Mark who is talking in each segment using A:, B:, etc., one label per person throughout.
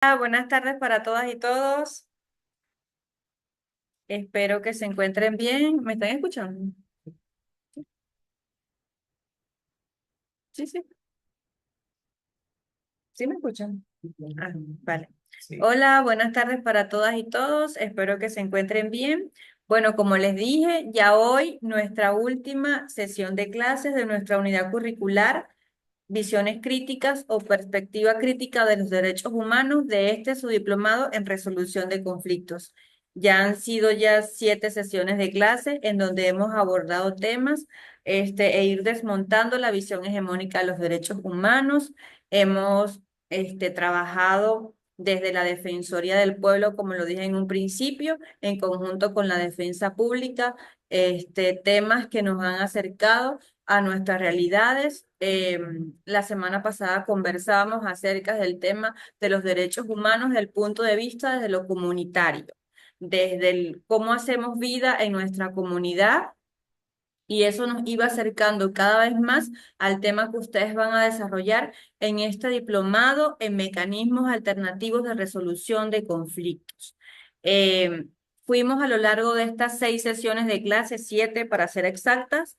A: Buenas tardes para todas y todos. Espero que se encuentren bien. ¿Me están escuchando? Sí, sí, sí me escuchan. Vale. Sí. Hola, buenas tardes para todas y todos. Espero que se encuentren bien. Bueno, como les dije, ya hoy nuestra última sesión de clases de nuestra unidad curricular, Visiones críticas o perspectiva crítica de los derechos humanos, de su diplomado en resolución de conflictos. Ya han sido ya 7 sesiones de clase en donde hemos abordado temas e ir desmontando la visión hegemónica de los derechos humanos. Hemos trabajado desde la Defensoría del Pueblo, como lo dije en un principio, en conjunto con la Defensa Pública, temas que nos han acercado a nuestras realidades. La semana pasada conversábamos acerca del tema de los derechos humanos desde el punto de vista desde lo comunitario, desde el cómo hacemos vida en nuestra comunidad, y eso nos iba acercando cada vez más al tema que ustedes van a desarrollar en este diplomado en mecanismos alternativos de resolución de conflictos. Eh, Fuimos a lo largo de estas 6 sesiones de clase, 7 para ser exactas,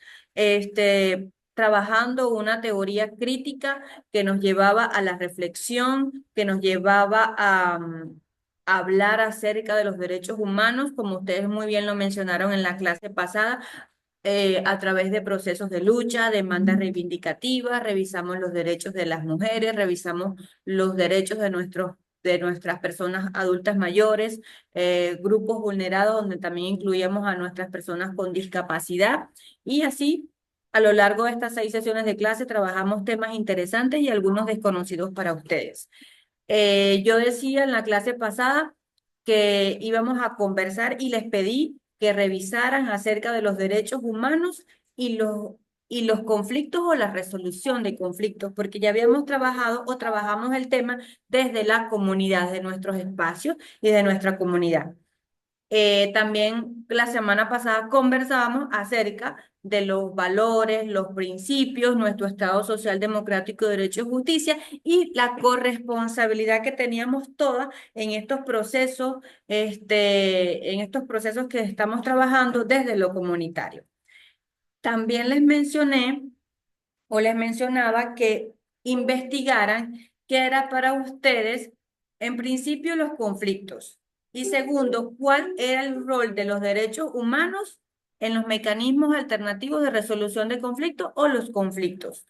A: trabajando una teoría crítica que nos llevaba a la reflexión, que nos llevaba a hablar acerca de los derechos humanos, como ustedes muy bien lo mencionaron en la clase pasada, a través de procesos de lucha, demandas reivindicativas, revisamos los derechos de las mujeres, revisamos los derechos de nuestras personas adultas mayores, grupos vulnerados, donde también incluíamos a nuestras personas con discapacidad, y así. A lo largo de estas 6 sesiones de clase trabajamos temas interesantes y algunos desconocidos para ustedes. Yo decía en la clase pasada que íbamos a conversar y les pedí que revisaran acerca de los derechos humanos y los conflictos o la resolución de conflictos, porque ya habíamos trabajado o trabajamos el tema desde la comunidad, de nuestros espacios y de nuestra comunidad. También la semana pasada conversábamos acerca de los valores, los principios, nuestro Estado social democrático de derecho y justicia y la corresponsabilidad que teníamos todas en estos procesos que estamos trabajando desde lo comunitario. También les mencionaba que investigaran qué era para ustedes, en principio, los conflictos. Y segundo, cuál era el rol de los derechos humanos en los mecanismos alternativos de resolución de conflictos o los conflictos.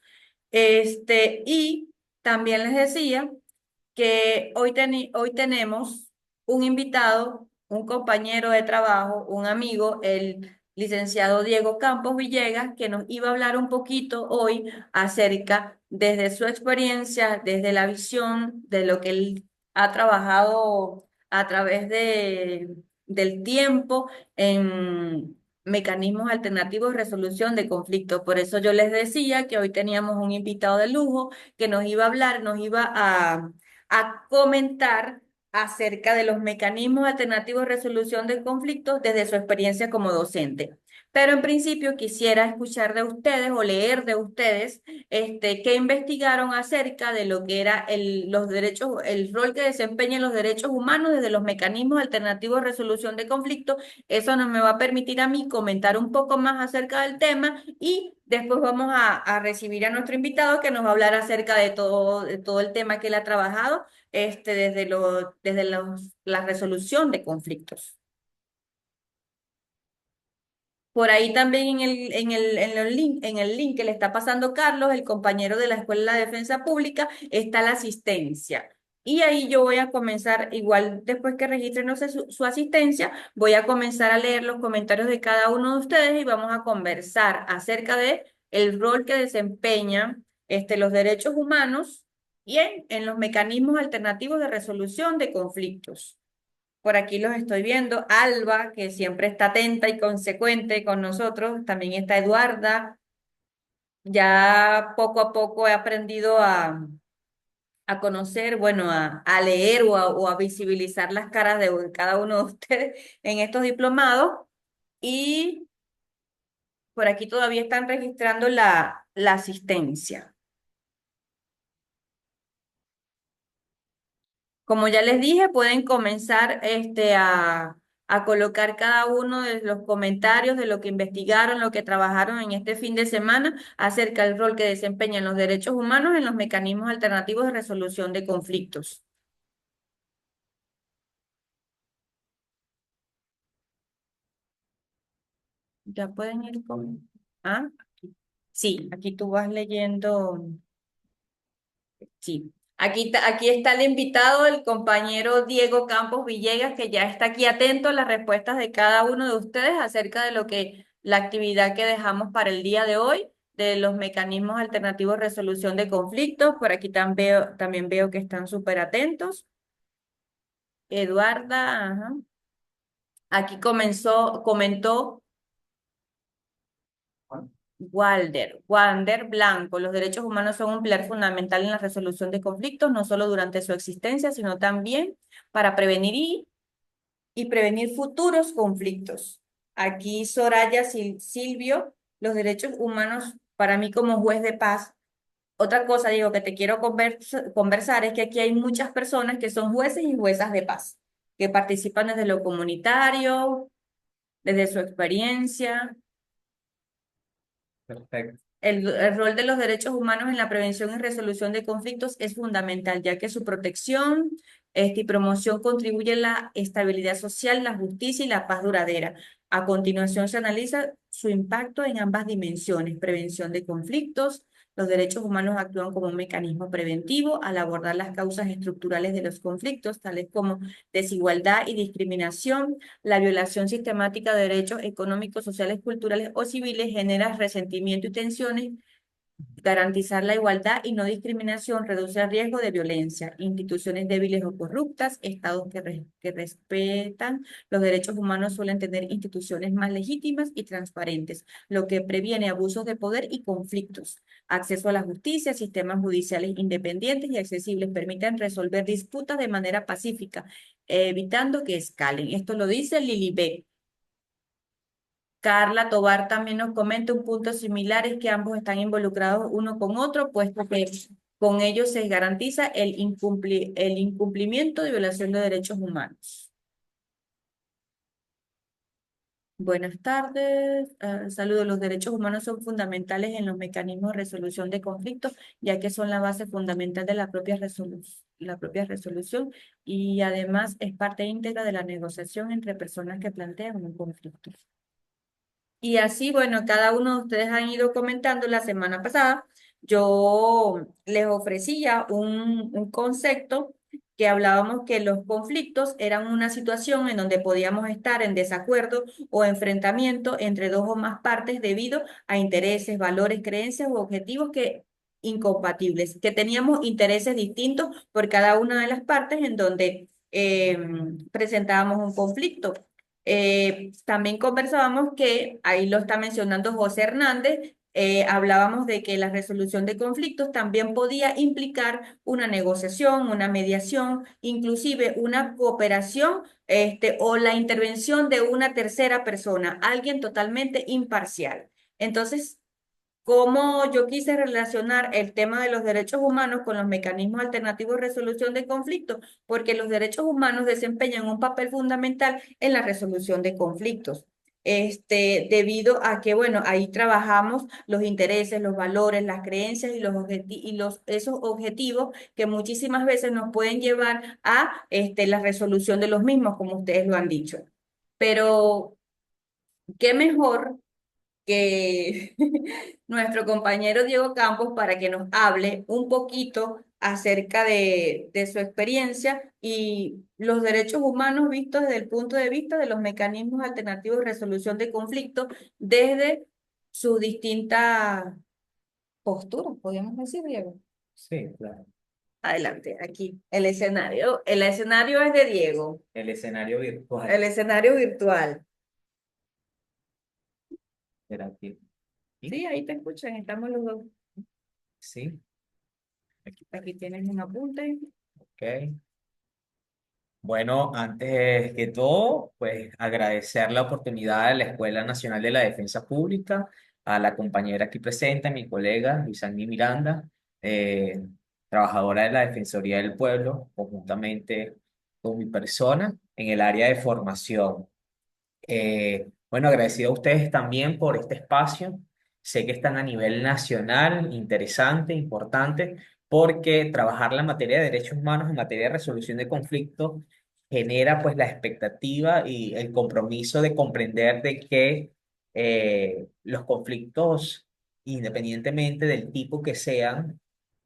A: Y también les decía que hoy tenemos un invitado, un compañero de trabajo, un amigo, el licenciado Diego Campos Villegas, que nos iba a hablar un poquito hoy acerca, desde su experiencia, desde la visión de lo que él ha trabajado a través del tiempo en mecanismos alternativos de resolución de conflictos. Por eso yo les decía que hoy teníamos un invitado de lujo que nos iba a hablar, nos iba a comentar acerca de los mecanismos alternativos de resolución de conflictos desde su experiencia como docente. Pero en principio quisiera escuchar de ustedes o leer de ustedes qué investigaron acerca de lo que era los derechos, el rol que desempeñan los derechos humanos desde los mecanismos alternativos de resolución de conflictos. Eso nos me va a permitir a mí comentar un poco más acerca del tema y después vamos a recibir a nuestro invitado que nos va a hablar acerca de todo el tema que él ha trabajado la resolución de conflictos. Por ahí también en el link que le está pasando Carlos, el compañero de la Escuela de Defensa Pública, está la asistencia. Y ahí yo voy a comenzar, igual después que registren, no sé, su asistencia, voy a comenzar a leer los comentarios de cada uno de ustedes y vamos a conversar acerca de el rol que desempeñan los derechos humanos y en los mecanismos alternativos de resolución de conflictos. Por aquí los estoy viendo. Alba, que siempre está atenta y consecuente con nosotros. También está Eduarda. Ya poco a poco he aprendido a conocer, bueno, a leer o a visibilizar las caras de cada uno de ustedes en estos diplomados. Y por aquí todavía están registrando la asistencia. Como ya les dije, pueden comenzar a colocar cada uno de los comentarios de lo que investigaron, lo que trabajaron en este fin de semana acerca del rol que desempeñan los derechos humanos en los mecanismos alternativos de resolución de conflictos. Ya pueden ir con... Ah, sí, aquí tú vas leyendo. Sí. Aquí está el invitado, el compañero Diego Campos Villegas, que ya está aquí atento a las respuestas de cada uno de ustedes acerca de lo que la actividad que dejamos para el día de hoy, de los mecanismos alternativos de resolución de conflictos. Por aquí también veo que están súper atentos. Eduarda, ajá. Aquí comentó Wander Blanco. Los derechos humanos son un pilar fundamental en la resolución de conflictos, no solo durante su existencia, sino también para prevenir y prevenir futuros conflictos. Aquí Soraya Silvio, los derechos humanos para mí como juez de paz. Otra cosa, digo, que te quiero conversar es que aquí hay muchas personas que son jueces y juezas de paz, que participan desde lo comunitario, desde su experiencia.
B: Perfecto.
A: El rol de los derechos humanos en la prevención y resolución de conflictos es fundamental, ya que su protección, y promoción contribuye a la estabilidad social, la justicia y la paz duradera. A continuación se analiza su impacto en ambas dimensiones, prevención de conflictos. Los derechos humanos actúan como un mecanismo preventivo al abordar las causas estructurales de los conflictos, tales como desigualdad y discriminación. La violación sistemática de derechos económicos, sociales, culturales o civiles genera resentimiento y tensiones. Garantizar la igualdad y no discriminación reduce el riesgo de violencia. Instituciones débiles o corruptas, estados que respetan los derechos humanos suelen tener instituciones más legítimas y transparentes, lo que previene abusos de poder y conflictos. Acceso a la justicia, sistemas judiciales independientes y accesibles permiten resolver disputas de manera pacífica, evitando que escalen. Esto lo dice Lili Beck. Carla Tobar también nos comenta un punto similar, es que ambos están involucrados uno con otro, puesto que con ellos se garantiza el incumplimiento de violación de derechos humanos. Buenas tardes. Saludos. Los derechos humanos son fundamentales en los mecanismos de resolución de conflictos, ya que son la base fundamental de la propia resolución y además es parte íntegra de la negociación entre personas que plantean un conflicto. Y así, bueno, cada uno de ustedes han ido comentando la semana pasada. Yo les ofrecía un concepto que hablábamos que los conflictos eran una situación en donde podíamos estar en desacuerdo o enfrentamiento entre dos o más partes debido a intereses, valores, creencias u objetivos que incompatibles, que teníamos intereses distintos por cada una de las partes en donde presentábamos un conflicto. También conversábamos que, ahí lo está mencionando José Hernández, hablábamos de que la resolución de conflictos también podía implicar una negociación, una mediación, inclusive una cooperación, o la intervención de una tercera persona, alguien totalmente imparcial. Entonces, cómo yo quise relacionar el tema de los derechos humanos con los mecanismos alternativos de resolución de conflictos, porque los derechos humanos desempeñan un papel fundamental en la resolución de conflictos. Debido a que, bueno, ahí trabajamos los intereses, los valores, las creencias y esos objetivos que muchísimas veces nos pueden llevar a la resolución de los mismos, como ustedes lo han dicho. Pero, ¿qué mejor que nuestro compañero Diego Campos para que nos hable un poquito acerca de su experiencia y los derechos humanos vistos desde el punto de vista de los mecanismos alternativos de resolución de conflictos desde sus distintas posturas, podríamos decir, Diego.
B: Sí, claro.
A: Adelante, aquí, el escenario es de Diego,
B: El escenario
A: el
B: virtual
A: escenario virtual.
B: era aquí. ¿Sí?
A: Sí, ahí te escuchan, estamos los dos.
B: Sí, aquí,
A: Aquí tienes un apunte.
B: ok. Bueno, antes que todo, pues agradecer la oportunidad de la Escuela Nacional de la Defensa Pública, a la compañera aquí presente, mi colega Luisani Miranda, trabajadora de la Defensoría del Pueblo, conjuntamente con mi persona en el área de formación. Bueno, agradecido a ustedes también por este espacio. Sé que están a nivel nacional, interesante, importante, porque trabajar la materia de derechos humanos en materia de resolución de conflictos genera pues la expectativa y el compromiso de comprender de que los conflictos, independientemente del tipo que sean,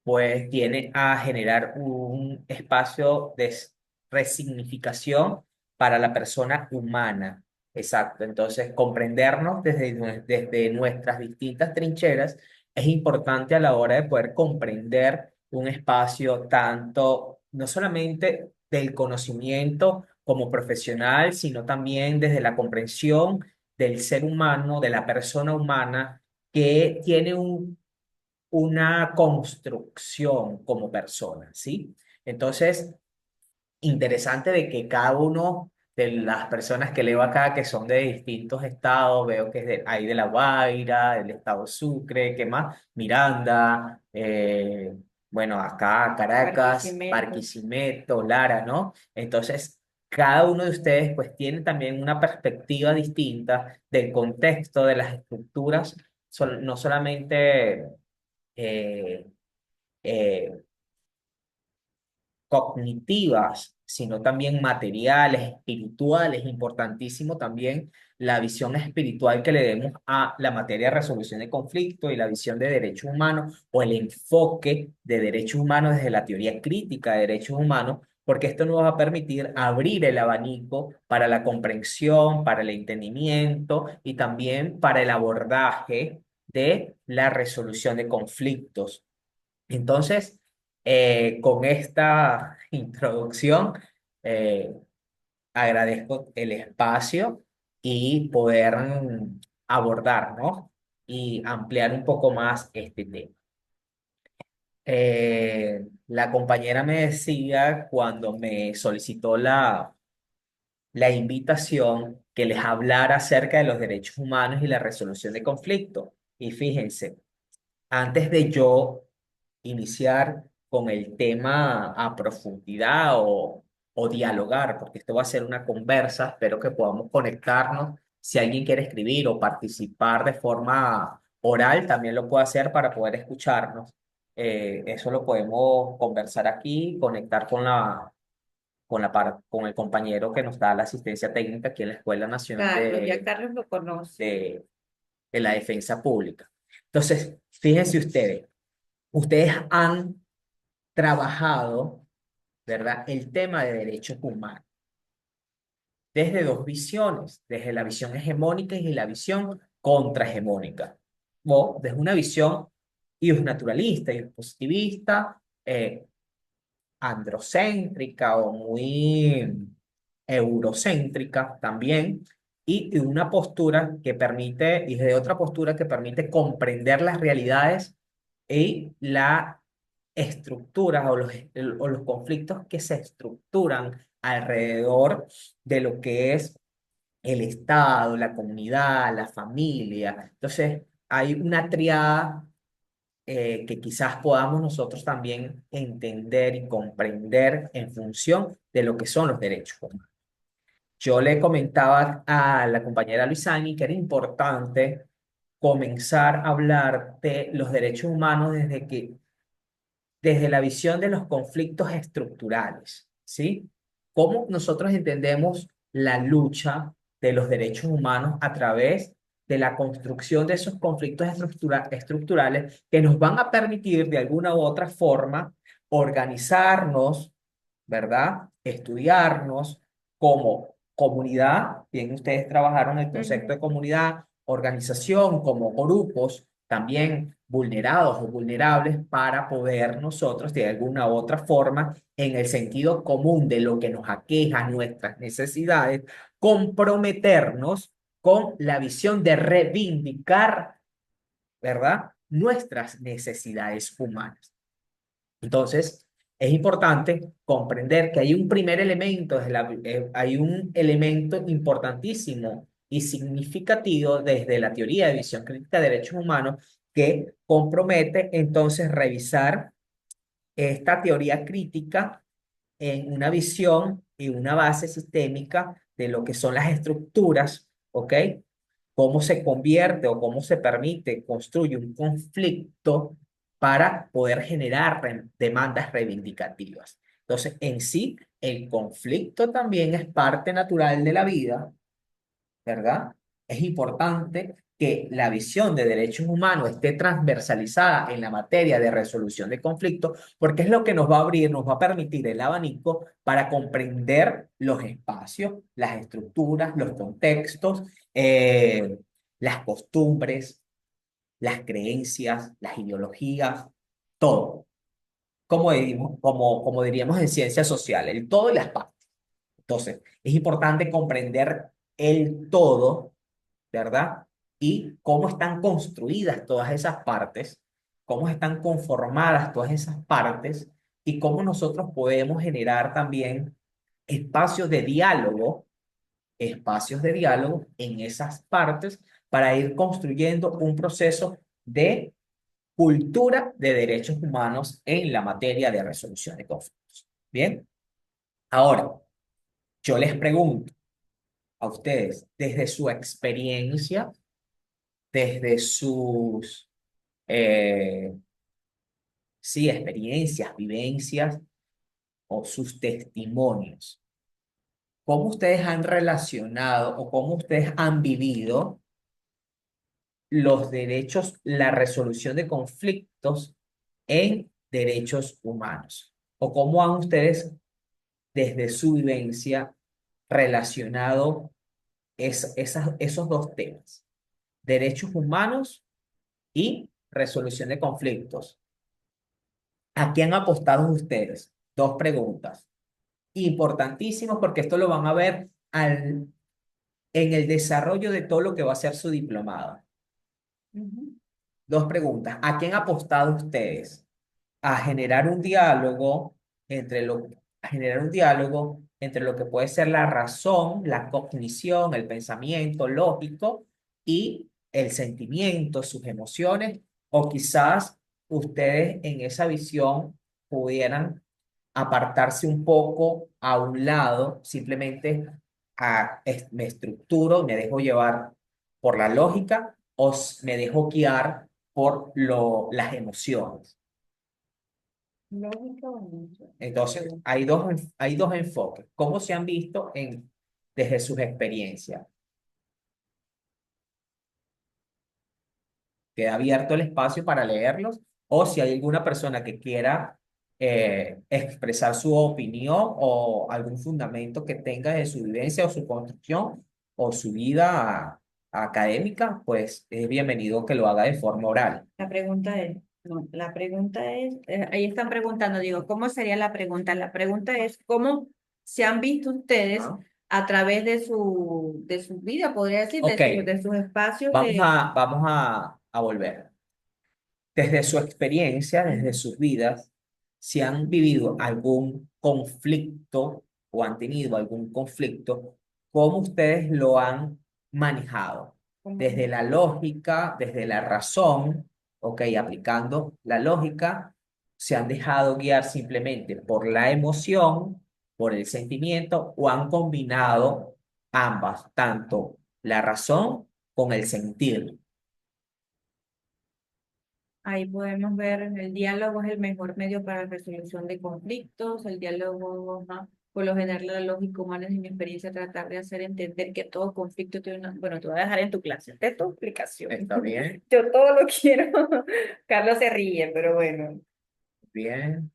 B: pues tiene a generar un espacio de resignificación para la persona humana. Exacto. Entonces, comprendernos desde nuestras distintas trincheras es importante a la hora de poder comprender un espacio tanto, no solamente del conocimiento como profesional, sino también desde la comprensión del ser humano, de la persona humana que tiene una construcción como persona, ¿sí? Entonces, interesante de que cada uno de las personas que leo acá, que son de distintos estados, veo que hay de La Guaira, del estado Sucre, ¿qué más? Miranda, bueno, acá Caracas,
A: Barquisimeto.
B: Barquisimeto, Lara, ¿no? Entonces, cada uno de ustedes pues tiene también una perspectiva distinta del contexto, de las estructuras, no solamente eh, eh, cognitivas, sino también materiales, espirituales. Importantísimo también la visión espiritual que le demos a la materia de resolución de conflicto y la visión de derechos humanos o el enfoque de derechos humanos desde la teoría crítica de derechos humanos, porque esto nos va a permitir abrir el abanico para la comprensión, para el entendimiento y también para el abordaje de la resolución de conflictos. Entonces, con esta introducción, eh, agradezco el espacio y poder abordar, ¿no? Y ampliar un poco más este tema. La compañera me decía cuando me solicitó la invitación que les hablara acerca de los derechos humanos y la resolución de conflictos. Y fíjense, antes de yo iniciar con el tema a profundidad o dialogar, porque esto va a ser una conversa, espero que podamos conectarnos. Si alguien quiere escribir o participar de forma oral, también lo puede hacer para poder escucharnos. Eso lo podemos conversar aquí, conectar con el compañero que nos da la asistencia técnica aquí en la Escuela Nacional
A: Carlos, ya Carlos lo conoce.
B: de la Defensa Pública. Entonces, fíjense ustedes han trabajado, ¿verdad? El tema de derechos humanos desde dos visiones, desde la visión hegemónica y la visión contrahegemónica, o desde una visión naturalista y positivista, androcéntrica o muy eurocéntrica también, y una postura que permite, y de otra postura que permite comprender las realidades y la estructuras o los conflictos que se estructuran alrededor de lo que es el Estado, la comunidad, la familia. Entonces, hay una triada que quizás podamos nosotros también entender y comprender en función de lo que son los derechos humanos. Yo le comentaba a la compañera Luisani que era importante comenzar a hablar de los derechos humanos desde la visión de los conflictos estructurales, ¿sí? ¿Cómo nosotros entendemos la lucha de los derechos humanos a través de la construcción de esos conflictos estructurales que nos van a permitir de alguna u otra forma organizarnos, ¿verdad? Estudiarnos como comunidad, bien ustedes trabajaron el concepto de comunidad, organización como grupos también vulnerados o vulnerables para poder nosotros de alguna u otra forma, en el sentido común de lo que nos aqueja, nuestras necesidades, comprometernos con la visión de reivindicar, ¿verdad? Nuestras necesidades humanas. Entonces, es importante comprender que hay un primer elemento, hay un elemento importantísimo y significativo desde la teoría de visión crítica de derechos humanos que compromete entonces revisar esta teoría crítica en una visión y una base sistémica de lo que son las estructuras, ¿ok? Cómo se convierte o cómo se permite, construye un conflicto para poder generar demandas reivindicativas. Entonces, en sí, el conflicto también es parte natural de la vida, ¿verdad? Es importante que la visión de derechos humanos esté transversalizada en la materia de resolución de conflictos, porque es lo que nos va a abrir, nos va a permitir el abanico para comprender los espacios, las estructuras, los contextos, las costumbres, las creencias, las ideologías, todo. Como diríamos en ciencias sociales, el todo y las partes. Entonces, es importante comprender el todo, ¿verdad? Y cómo están construidas todas esas partes, cómo están conformadas todas esas partes y cómo nosotros podemos generar también espacios de diálogo, espacios de diálogo en esas partes para ir construyendo un proceso de cultura de derechos humanos en la materia de resolución de conflictos. Bien, ahora yo les pregunto a ustedes, desde su experiencia, desde sus, eh, sí, experiencias, vivencias o sus testimonios, ¿cómo ustedes han relacionado o cómo ustedes han vivido los derechos, la resolución de conflictos en derechos humanos? ¿O cómo han ustedes, desde su vivencia, relacionado esos dos temas? Derechos humanos y resolución de conflictos. ¿A quién han apostado ustedes? Dos preguntas. Importantísimas porque esto lo van a ver en el desarrollo de todo lo que va a ser su diplomado.
A: Ujú.
B: Dos preguntas. ¿A quién han apostado ustedes? A generar un diálogo a generar un diálogo entre lo que puede ser la razón, la cognición, el pensamiento lógico y el sentimiento, sus emociones, o quizás ustedes en esa visión pudieran apartarse un poco a un lado, simplemente me estructuro, me dejo llevar por la lógica o me dejo guiar por las emociones.
A: Lógica o no.
B: Entonces, hay dos enfoques. ¿Cómo se han visto desde sus experiencias? Queda abierto el espacio para leerlos o si hay alguna persona que quiera expresar su opinión o algún fundamento que tenga de su vivencia o su construcción o su vida académica, pues es bienvenido que lo haga de forma oral.
A: La pregunta es, no, la pregunta es, ahí están preguntando, digo, ¿cómo sería la pregunta? La pregunta es, ¿cómo se han visto ustedes
B: ¿Ah?
A: a través de su vida, podría decir,
B: Ok,
A: de sus espacios
B: vamos
A: de...
B: a, vamos a volver. Desde su experiencia, desde sus vidas, si han vivido algún conflicto o han tenido algún conflicto, ¿cómo ustedes lo han manejado? Desde la lógica, desde la razón, ok, aplicando la lógica, se han dejado guiar simplemente por la emoción, por el sentimiento, o han combinado ambas, tanto la razón con el sentir.
A: Ahí podemos ver, el diálogo es el mejor medio para la resolución de conflictos, el diálogo, ajá, por lo general la lógica humana es en mi experiencia tratar de hacer entender que todo conflicto tiene una... Bueno, te voy a dejar en tu clase, esta es tu explicación.
B: ¿Está bien?
A: Yo todo lo quiero. Carlos se ríe, pero bueno.
B: Bien.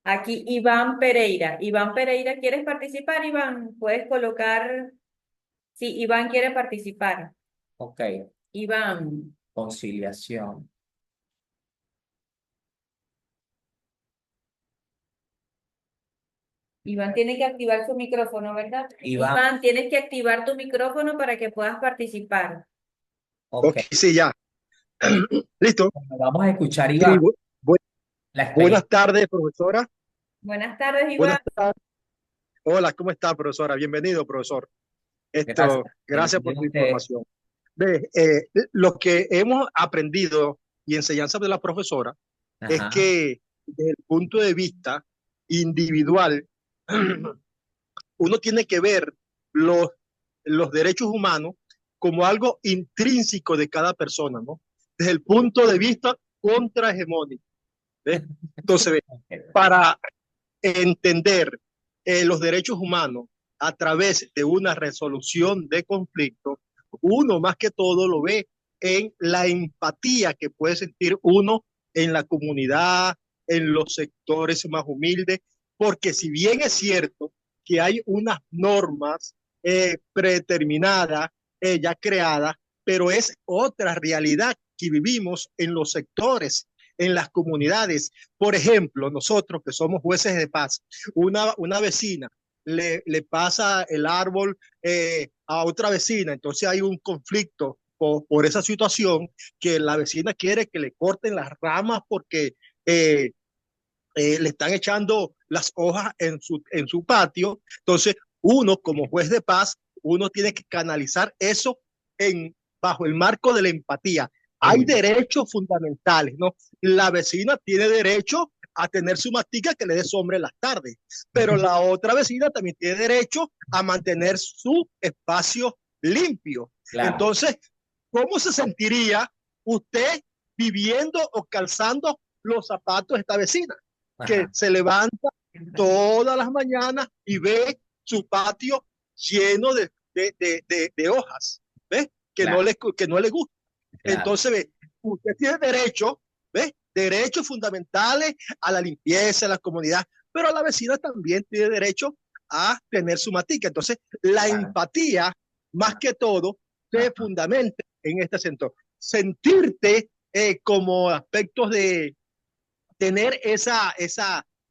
A: Aquí Iván Pereira. Iván Pereira, ¿quieres participar, Iván? Puedes colocar... Sí, Iván quiere participar.
B: Ok,
A: Iván.
B: conciliación.
A: Iván tiene que activar su micrófono, ¿verdad?
B: Iván,
A: Iván, tienes que activar tu micrófono para que puedas participar.
B: ok.
C: Ok, sí, ya. Listo.
B: Bueno, vamos a escuchar,
C: Sí,
B: Iván, la
C: buenas
B: experiencia.
C: tardes, profesora.
A: Buenas tardes,
C: Buenas
A: Iván.
C: tardes. Hola, ¿cómo está, profesora? Bienvenido, profesor.
B: Gracias.
C: Gracias por
B: Bienvenido
C: su
B: a usted.
C: información. Ve, lo que hemos aprendido y enseñanza de la profesora es
B: Ajá.
C: que desde el punto de vista individual, uno tiene que ver los, los derechos humanos como algo intrínseco de cada persona, ¿no? Desde el punto de vista contrahegemónico, ¿ves? Entonces, ¿ves? Para entender los derechos humanos a través de una resolución de conflicto, uno más que todo lo ve en la empatía que puede sentir uno en la comunidad, en los sectores más humildes, porque si bien es cierto que hay unas normas predeterminadas, ya creadas, pero es otra realidad que vivimos en los sectores, en las comunidades. Por ejemplo, nosotros que somos jueces de paz, una vecina le pasa el árbol a otra vecina, entonces hay un conflicto por esa situación que la vecina quiere que le corten las ramas porque le están echando las hojas en su patio. Entonces, uno como juez de paz, uno tiene que canalizar eso bajo el marco de la empatía. Hay derechos fundamentales, ¿no? La vecina tiene derecho a tener su mastica que le dé sombra en las tardes, pero la otra vecina también tiene derecho a mantener su espacio limpio.
B: Claro.
C: Entonces, ¿cómo se sentiría usted viviendo o calzando los zapatos de esta vecina? Que
B: Ajá.
C: se levanta todas las mañanas y ve su patio lleno de hojas, ¿ves?
B: Claro,
C: Que no le gusta.
B: claro,
C: Entonces, ¿ve? Usted tiene derecho, ¿ves? Derechos fundamentales a la limpieza, a la comunidad, pero la vecina también tiene derecho a tener su matica. Entonces, la
B: claro.
C: empatía, más
B: Ajá,
C: que todo, se
B: ajá,
C: fundamenta en este centro. Sentirte como aspectos de tener ese,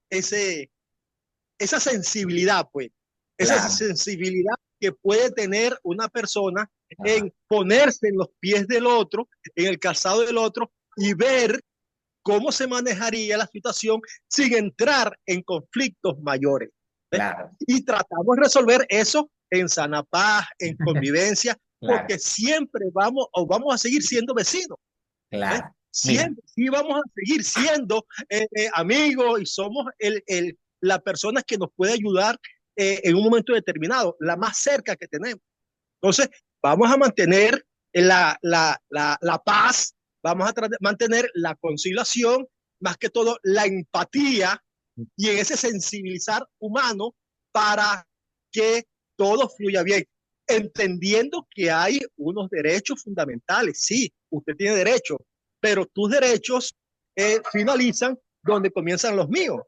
C: esa sensibilidad, pues, esa
B: claro.
C: sensibilidad que puede tener una persona
B: Ajá,
C: en ponerse en los pies del otro, en el calzado del otro y ver cómo se manejaría la situación sin entrar en conflictos mayores. ¿Ves?
B: claro,
C: Y tratamos de resolver eso en sana paz, en convivencia,
B: claro,
C: porque siempre vamos o vamos a seguir siendo vecinos. ¿Ves?
B: claro. Mira,
C: Siempre, sí vamos a seguir siendo amigos y somos la persona que nos puede ayudar en un momento determinado, la más cerca que tenemos. Entonces, vamos a mantener la paz, vamos a mantener la conciliación, más que todo la empatía y en ese sensibilizar humano para que todo fluya bien, entendiendo que hay unos derechos fundamentales. Sí, usted tiene derechos, pero tus derechos finalizan donde comienzan los míos.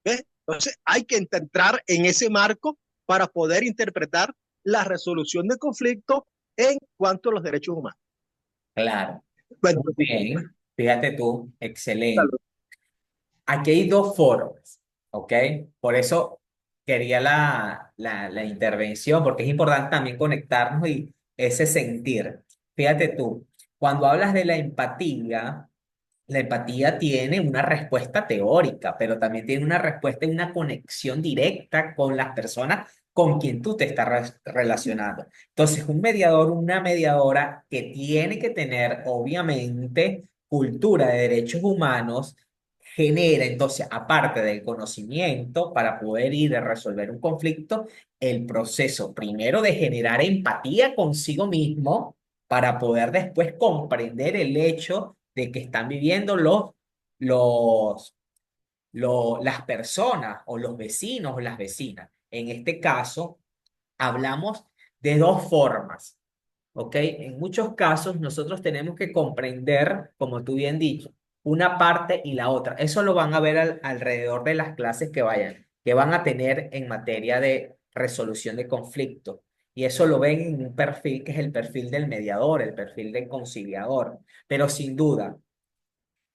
C: ¿Ves? Entonces hay que entrar en ese marco para poder interpretar la resolución de conflicto en cuanto a los derechos humanos.
B: claro.
C: Bueno,
B: Muy bien. Fíjate tú, excelente.
C: salud.
B: Aquí hay dos formas, ¿ok? Por eso quería la intervención, porque es importante también conectarnos y ese sentir. Fíjate tú, cuando hablas de la empatía tiene una respuesta teórica, pero también tiene una respuesta y una conexión directa con las personas con quien tú te estás relacionando. Entonces, un mediador, una mediadora que tiene que tener, obviamente, cultura de derechos humanos, genera entonces, aparte del conocimiento para poder ir a resolver un conflicto, el proceso primero de generar empatía consigo mismo para poder después comprender el hecho de que están viviendo los, las personas o los vecinos o las vecinas. En este caso, hablamos de dos formas, ¿ok? En muchos casos nosotros tenemos que comprender, como tú bien dicho, una parte y la otra. Eso lo van a ver alrededor de las clases que van a tener en materia de resolución de conflictos. Y eso lo ven en un perfil que es el perfil del mediador, el perfil del conciliador. Pero sin duda,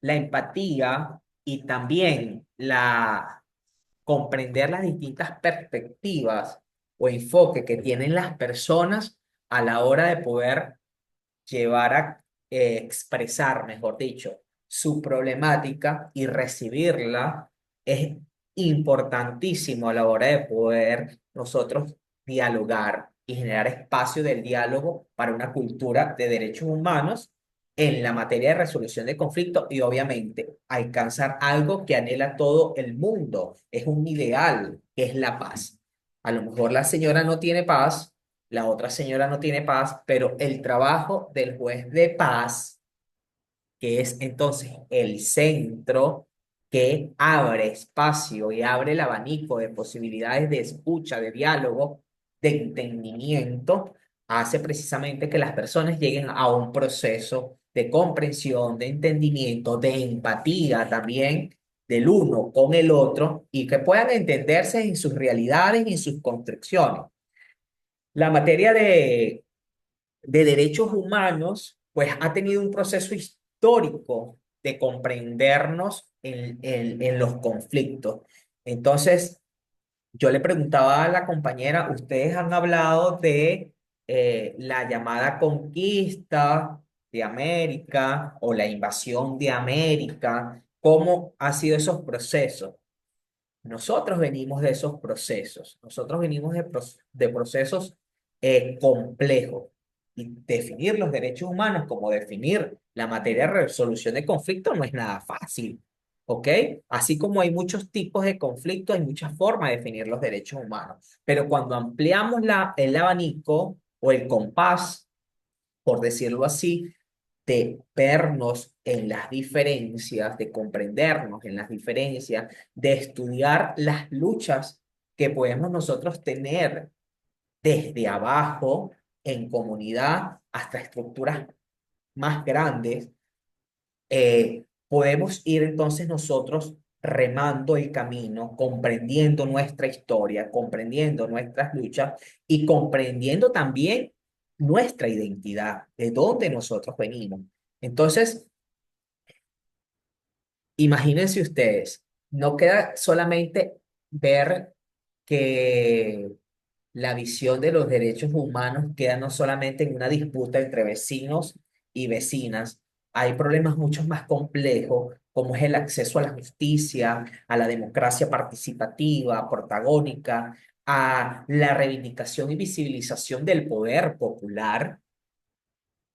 B: la empatía y también la comprender las distintas perspectivas o enfoque que tienen las personas a la hora de poder llevar a expresar, mejor dicho, su problemática y recibirla es importantísimo a la hora de poder nosotros dialogar y generar espacio del diálogo para una cultura de derechos humanos en la materia de resolución de conflictos y obviamente alcanzar algo que anhela todo el mundo. Es un ideal, que es la paz. A lo mejor la señora no tiene paz, la otra señora no tiene paz, pero el trabajo del juez de paz, que es entonces el centro que abre espacio y abre el abanico de posibilidades de escucha, de diálogo, de entendimiento, hace precisamente que las personas lleguen a un proceso de comprensión, de entendimiento, de empatía también del uno con el otro y que puedan entenderse en sus realidades y en sus construcciones. La materia de derechos humanos, pues ha tenido un proceso histórico de comprendernos en los conflictos. Entonces, yo le preguntaba a la compañera, ustedes han hablado de la llamada conquista de América o la invasión de América, ¿cómo han sido esos procesos? Nosotros venimos de esos procesos, nosotros venimos de procesos complejos. Y definir los derechos humanos como definir la materia de resolución de conflictos no es nada fácil, ¿ok? Así como hay muchos tipos de conflictos, hay muchas formas de definir los derechos humanos. Pero cuando ampliamos el abanico o el compás, por decirlo así, de vernos en las diferencias, de comprendernos en las diferencias, de estudiar las luchas que podemos nosotros tener desde abajo, en comunidad, hasta estructuras más grandes, podemos ir entonces nosotros remando el camino, comprendiendo nuestra historia, comprendiendo nuestras luchas y comprendiendo también nuestra identidad, de dónde nosotros venimos. Entonces, imagínense ustedes, no queda solamente ver que la visión de los derechos humanos queda no solamente en una disputa entre vecinos y vecinas, hay problemas mucho más complejos, como es el acceso a la justicia, a la democracia participativa, protagónica, a la reivindicación y visibilización del poder popular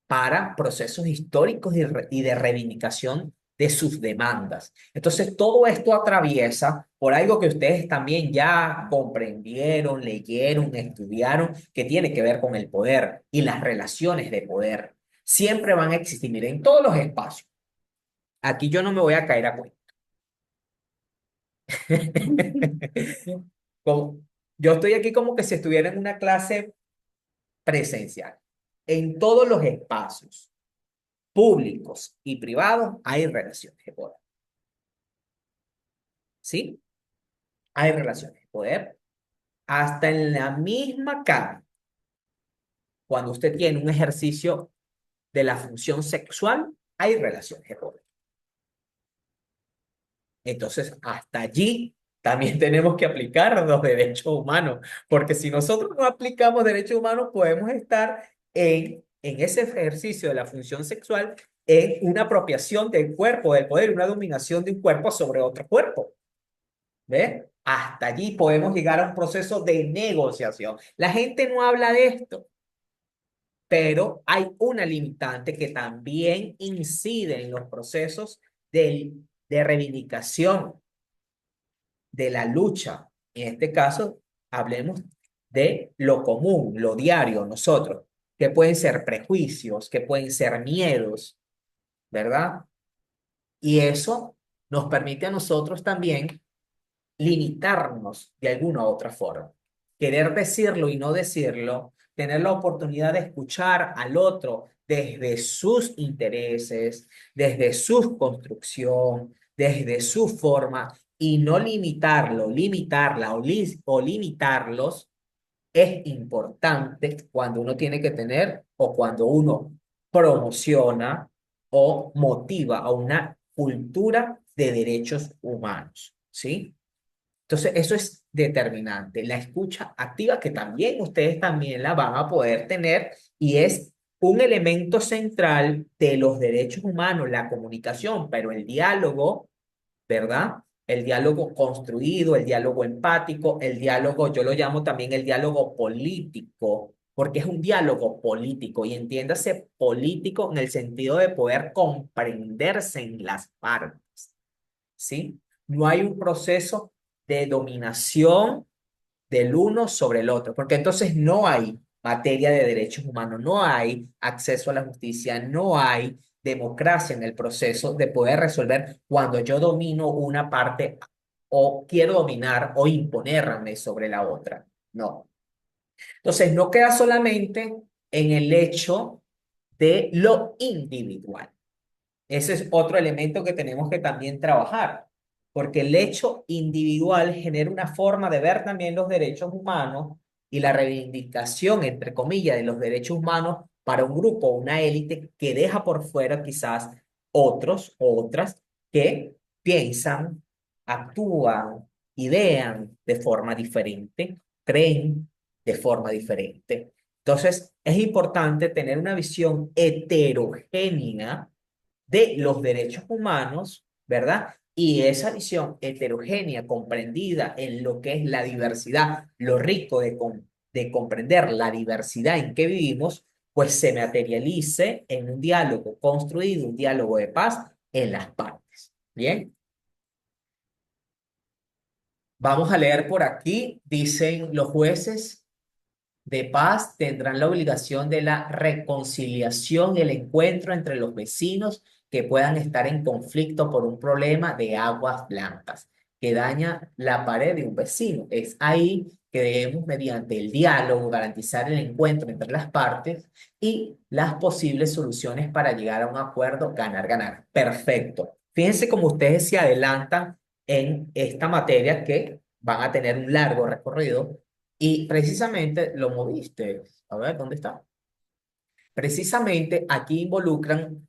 B: para procesos históricos y de reivindicación de sus demandas. Entonces, todo esto atraviesa por algo que ustedes también ya comprendieron, leyeron, estudiaron, que tiene que ver con el poder y las relaciones de poder. Siempre van a existir en todos los espacios. Aquí yo no me voy a caer a cuento. Como- yo estoy aquí como que si estuviera en una clase presencial. En todos los espacios públicos y privados hay relaciones de poder. ¿Sí? Hay relaciones de poder. Hasta en la misma cama, cuando usted tiene un ejercicio de la función sexual, hay relaciones de poder. Entonces, hasta allí también tenemos que aplicar los derechos humanos, porque si nosotros no aplicamos derechos humanos, podemos estar en ese ejercicio de la función sexual en una apropiación del cuerpo, del poder, una dominación de un cuerpo sobre otro cuerpo. ¿Ve? Hasta allí podemos llegar a un proceso de negociación. La gente no habla de esto, pero hay una limitante que también incide en los procesos de reivindicación de la lucha. En este caso, hablemos de lo común, lo diario, nosotros, que pueden ser prejuicios, que pueden ser miedos, ¿verdad? Y eso nos permite a nosotros también limitarnos de alguna u otra forma. Querer decirlo y no decirlo, tener la oportunidad de escuchar al otro desde sus intereses, desde su construcción, desde su forma y no limitarlo, limitarla o limitarlos es importante cuando uno tiene que tener o cuando uno promociona o motiva a una cultura de derechos humanos, ¿sí? Entonces, eso es determinante. La escucha activa, que también ustedes también la van a poder tener y es un elemento central de los derechos humanos, la comunicación, pero el diálogo, ¿verdad? El diálogo construido, el diálogo empático, el diálogo, yo lo llamo también el diálogo político, porque es un diálogo político y entiéndase político en el sentido de poder comprenderse en las partes, ¿sí? No hay un proceso de dominación del uno sobre el otro, porque entonces no hay materia de derechos humanos, no hay acceso a la justicia, no hay democracia en el proceso de poder resolver cuando yo domino una parte o quiero dominar o imponerme sobre la otra. No. Entonces, no queda solamente en el hecho de lo individual. Ese es otro elemento que tenemos que también trabajar, porque el hecho individual genera una forma de ver también los derechos humanos y la reivindicación, entre comillas, de los derechos humanos para un grupo, una élite que deja por fuera quizás otros o otras que piensan, actúan, idean de forma diferente, creen de forma diferente. Entonces, es importante tener una visión heterogénea de los derechos humanos, ¿verdad? Y esa visión heterogénea, comprendida en lo que es la diversidad, lo rico de comprender la diversidad en que vivimos, pues se materialice en un diálogo construido, un diálogo de paz en las partes. Bien, vamos a leer por aquí, dicen los jueces de paz tendrán la obligación de la reconciliación y el encuentro entre los vecinos que puedan estar en conflicto por un problema de aguas blancas que daña la pared de un vecino. Es ahí que debemos, mediante el diálogo, garantizar el encuentro entre las partes y las posibles soluciones para llegar a un acuerdo ganar-ganar. Perfecto. Fíjense cómo ustedes se adelantan en esta materia que van a tener un largo recorrido y precisamente lo moviste. A ver, ¿dónde está? Precisamente aquí involucran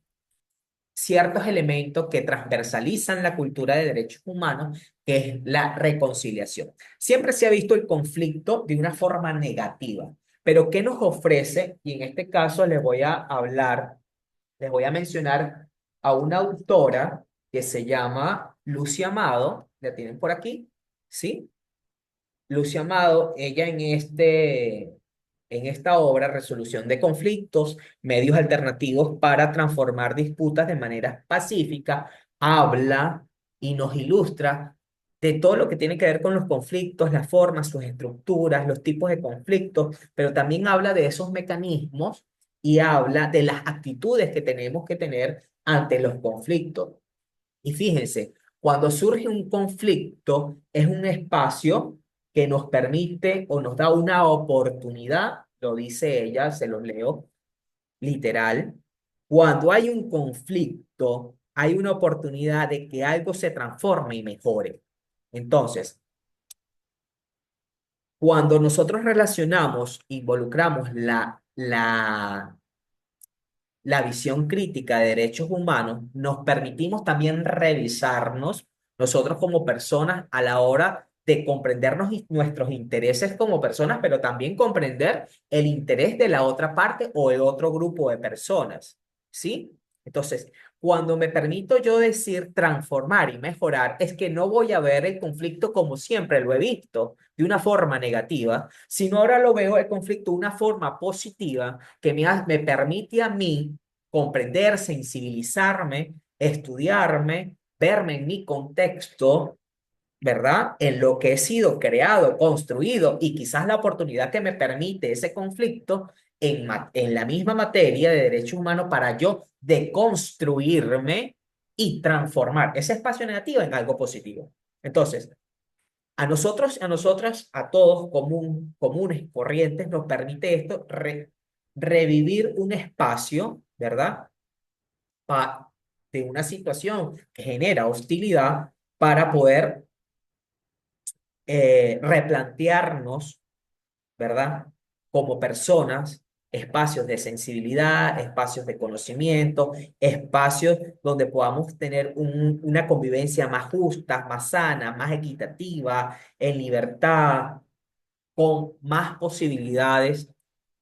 B: ciertos elementos que transversalizan la cultura de derechos humanos, que es la reconciliación. Siempre se ha visto el conflicto de una forma negativa, pero ¿qué nos ofrece? Y en este caso les voy a hablar, les voy a mencionar a una autora que se llama Lucy Amado, ¿la tienen por aquí? ¿Sí? Lucy Amado, ella en esta obra, Resolución de Conflictos, Medios Alternativos para Transformar Disputas de manera pacífica, habla y nos ilustra de todo lo que tiene que ver con los conflictos, las formas, sus estructuras, los tipos de conflictos, pero también habla de esos mecanismos y habla de las actitudes que tenemos que tener ante los conflictos. Y fíjense, cuando surge un conflicto, es un espacio que nos permite o nos da una oportunidad, lo dice ella, se los leo literal. Cuando hay un conflicto, hay una oportunidad de que algo se transforme y mejore. Entonces, cuando nosotros relacionamos, involucramos la visión crítica de derechos humanos, nos permitimos también revisarnos nosotros como personas a la hora de comprendernos y nuestros intereses como personas, pero también comprender el interés de la otra parte o el otro grupo de personas, ¿sí? Entonces, cuando me permito yo decir transformar y mejorar, es que no voy a ver el conflicto como siempre lo he visto, de una forma negativa, sino ahora lo veo el conflicto de una forma positiva que me permite a mí comprender, sensibilizarme, estudiarme, verme en mi contexto, ¿verdad? En lo que he sido creado, construido y quizás la oportunidad que me permite ese conflicto en la misma materia de derechos humanos para yo deconstruirme y transformar ese espacio negativo en algo positivo. Entonces, a nosotros, a nosotras, a todos comunes, corrientes, nos permite esto revivir un espacio, ¿verdad? De una situación que genera hostilidad para poder replantearnos, ¿verdad? Como personas, espacios de sensibilidad, espacios de conocimiento, espacios donde podamos tener una convivencia más justa, más sana, más equitativa, en libertad, con más posibilidades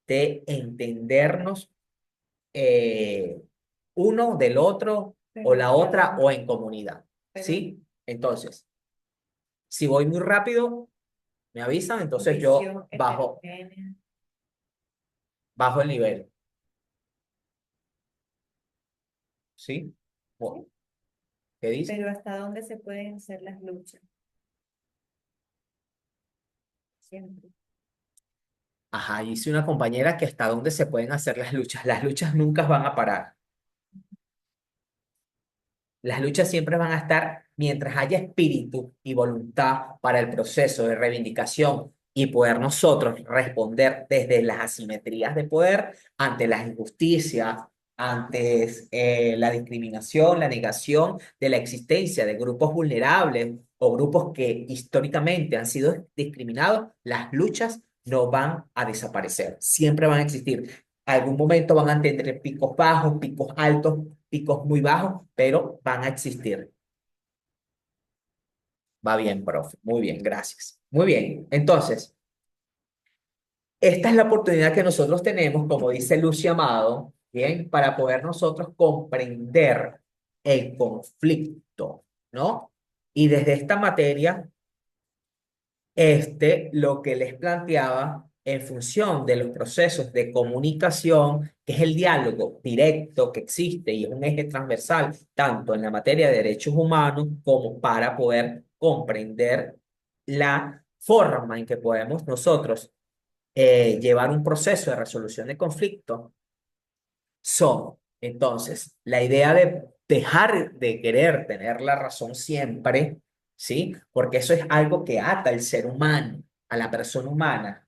B: de entendernos uno del otro o la otra o en comunidad, ¿sí? Entonces, si voy muy rápido, me avisan, entonces yo bajo. bajo el nivel. ¿Sí? Bueno, ¿qué dice?
A: Pero ¿hasta dónde se pueden hacer las luchas? Siempre.
B: Ajá, dice una compañera que hasta dónde se pueden hacer las luchas. Las luchas nunca van a parar. Las luchas siempre van a estar mientras haya espíritu y voluntad para el proceso de reivindicación y poder nosotros responder desde las asimetrías de poder ante las injusticias, ante la discriminación, la negación de la existencia de grupos vulnerables o grupos que históricamente han sido discriminados. Las luchas no van a desaparecer, siempre van a existir. Algún momento van a tener picos bajos, picos altos, picos muy bajos, pero van a existir. Va bien, profe. Muy bien, gracias. Muy bien. Entonces, esta es la oportunidad que nosotros tenemos, como dice Lucy Amado, bien, para poder nosotros comprender el conflicto, ¿no? Y desde esta materia lo que les planteaba en función de los procesos de comunicación, que es el diálogo directo que existe y es un eje transversal tanto en la materia de derechos humanos como para poder comprender la forma en que podemos nosotros llevar un proceso de resolución de conflictos son, entonces, la idea de dejar de querer tener la razón siempre, ¿sí? Porque eso es algo que ata al ser humano, a la persona humana,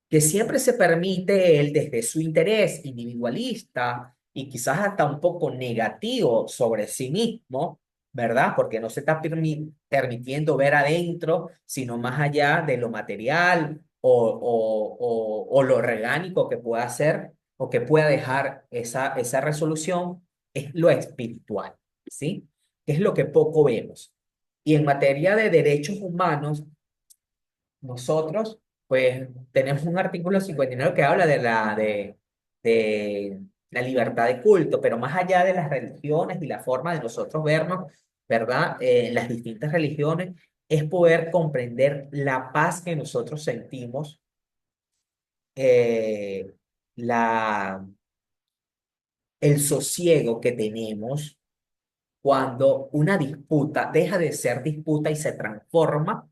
B: que siempre se permite él desde su interés individualista y quizás hasta un poco negativo sobre sí mismo, ¿verdad? Porque no se está permitiendo ver adentro, sino más allá de lo material o lo orgánico que pueda ser o que pueda dejar esa resolución, es lo espiritual, ¿sí? Es lo que poco vemos. Y en materia de derechos humanos, nosotros, pues, tenemos un artículo 59 que habla de la libertad de culto, pero más allá de las religiones y la forma de nosotros vernos, ¿verdad? En las distintas religiones, es poder comprender la paz que nosotros sentimos, eh, la, el sosiego que tenemos cuando una disputa deja de ser disputa y se transforma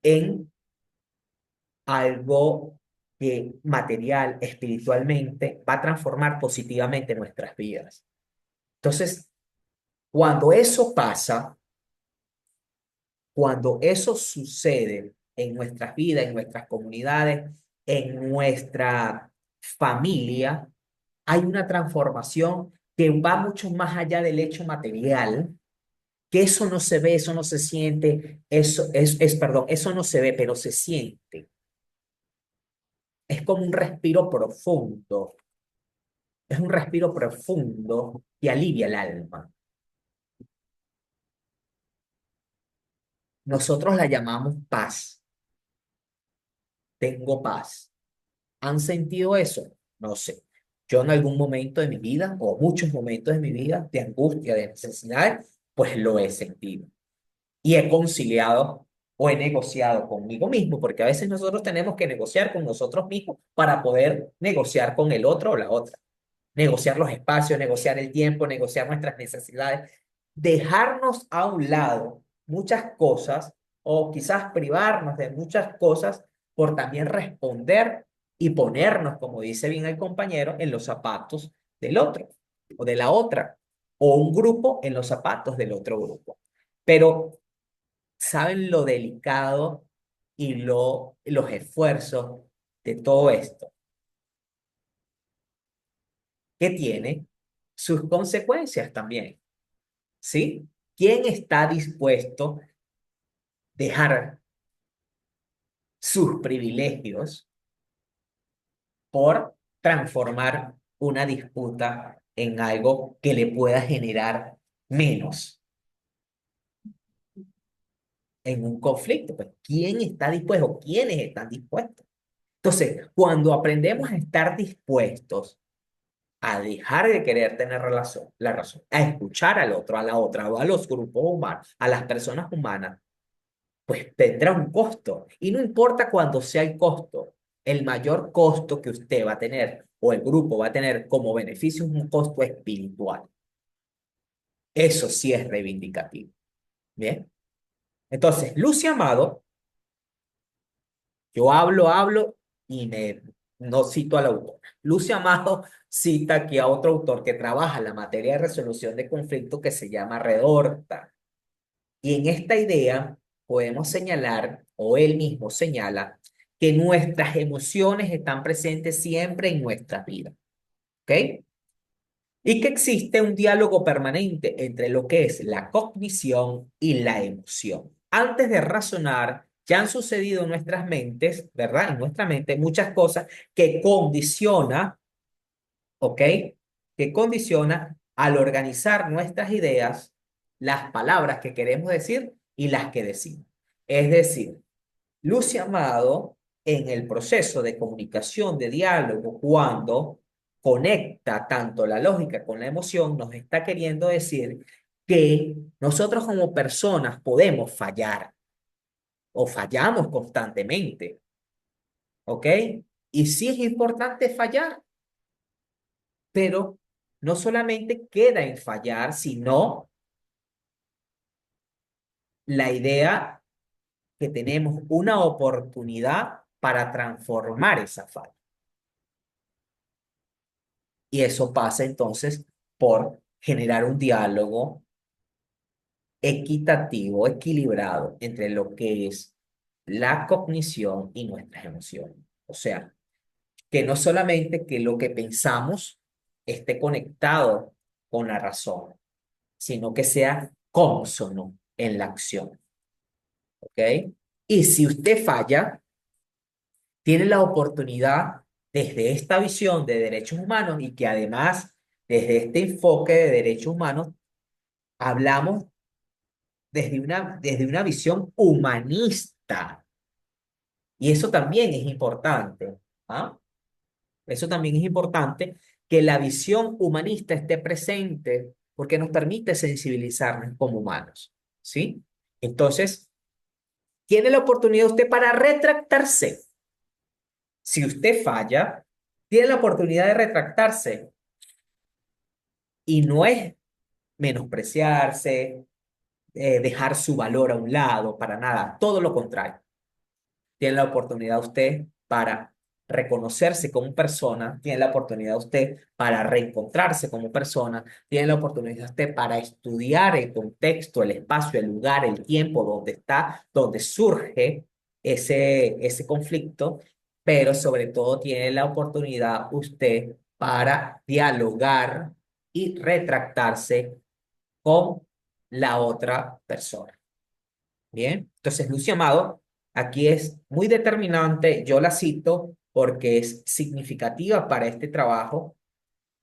B: en algo que material, espiritualmente, va a transformar positivamente nuestras vidas. Entonces, cuando eso pasa, cuando eso sucede en nuestras vidas, en nuestras comunidades, en nuestra familia, hay una transformación que va mucho más allá del hecho material, que eso no se ve, eso no se siente, perdón, eso no se ve, pero se siente. Es como un respiro profundo. Es un respiro profundo que alivia el alma. Nosotros la llamamos paz. Tengo paz. ¿Han sentido eso? No sé. Yo en algún momento de mi vida, o muchos momentos de mi vida, de angustia, de necesidad, pues lo he sentido. Y he conciliado o he negociado conmigo mismo, porque a veces nosotros tenemos que negociar con nosotros mismos para poder negociar con el otro o la otra. Negociar los espacios, negociar el tiempo, negociar nuestras necesidades, dejarnos a un lado muchas cosas o quizás privarnos de muchas cosas por también responder y ponernos, como dice bien el compañero, en los zapatos del otro o de la otra, o un grupo en los zapatos del otro grupo. Pero ¿saben lo delicado y los esfuerzos de todo esto? Que tiene sus consecuencias también, ¿sí? ¿Quién está dispuesto a dejar sus privilegios por transformar una disputa en algo que le pueda generar menos en un conflicto? Pues, ¿quién está dispuesto? ¿Quiénes están dispuestos? Entonces, cuando aprendemos a estar dispuestos a dejar de querer tener la razón, a escuchar al otro, a la otra, o a los grupos humanos, a las personas humanas, pues tendrá un costo. Y no importa cuándo sea el costo, el mayor costo que usted va a tener o el grupo va a tener como beneficio es un costo espiritual. Eso sí es reivindicativo. Bien. Entonces, Lucy Amado, yo hablo y no cito al autor. Lucy Amado cita aquí a otro autor que trabaja en la materia de resolución de conflictos que se llama Redorta. Y en esta idea podemos señalar, o él mismo señala, que nuestras emociones están presentes siempre en nuestra vida. ¿Ok? Y que existe un diálogo permanente entre lo que es la cognición y la emoción. Antes de razonar, ya han sucedido en nuestras mentes, ¿verdad? En nuestra mente muchas cosas que condiciona, ¿ok? Que condiciona al organizar nuestras ideas, las palabras que queremos decir y las que decimos. Es decir, Lucy Amado, en el proceso de comunicación, de diálogo, cuando conecta tanto la lógica con la emoción, nos está queriendo decir que nosotros como personas podemos fallar o fallamos constantemente, ¿ok? Y sí es importante fallar, pero no solamente queda en fallar, sino la idea que tenemos una oportunidad para transformar esa falla. Y eso pasa entonces por generar un diálogo equitativo, equilibrado entre lo que es la cognición y nuestras emociones. O sea, que no solamente que lo que pensamos esté conectado con la razón, sino que sea cónsono en la acción. ¿Ok? Y si usted falla, tiene la oportunidad desde esta visión de derechos humanos y que además desde este enfoque de derechos humanos hablamos desde una visión humanista. Y eso también es importante. ¿Ah? Eso también es importante que la visión humanista esté presente porque nos permite sensibilizarnos como humanos. ¿Sí? Entonces, tiene la oportunidad usted para retractarse. Si usted falla, tiene la oportunidad de retractarse. Y no es menospreciarse, dejar su valor a un lado, para nada. Todo lo contrario. Tiene la oportunidad usted para reconocerse como persona, tiene la oportunidad usted para reencontrarse como persona, tiene la oportunidad usted para estudiar el contexto, el espacio, el lugar, el tiempo donde está, donde surge ese conflicto, pero sobre todo tiene la oportunidad usted para dialogar y retractarse con la otra persona. Bien, entonces Lucy Amado aquí es muy determinante, yo la cito porque es significativa para este trabajo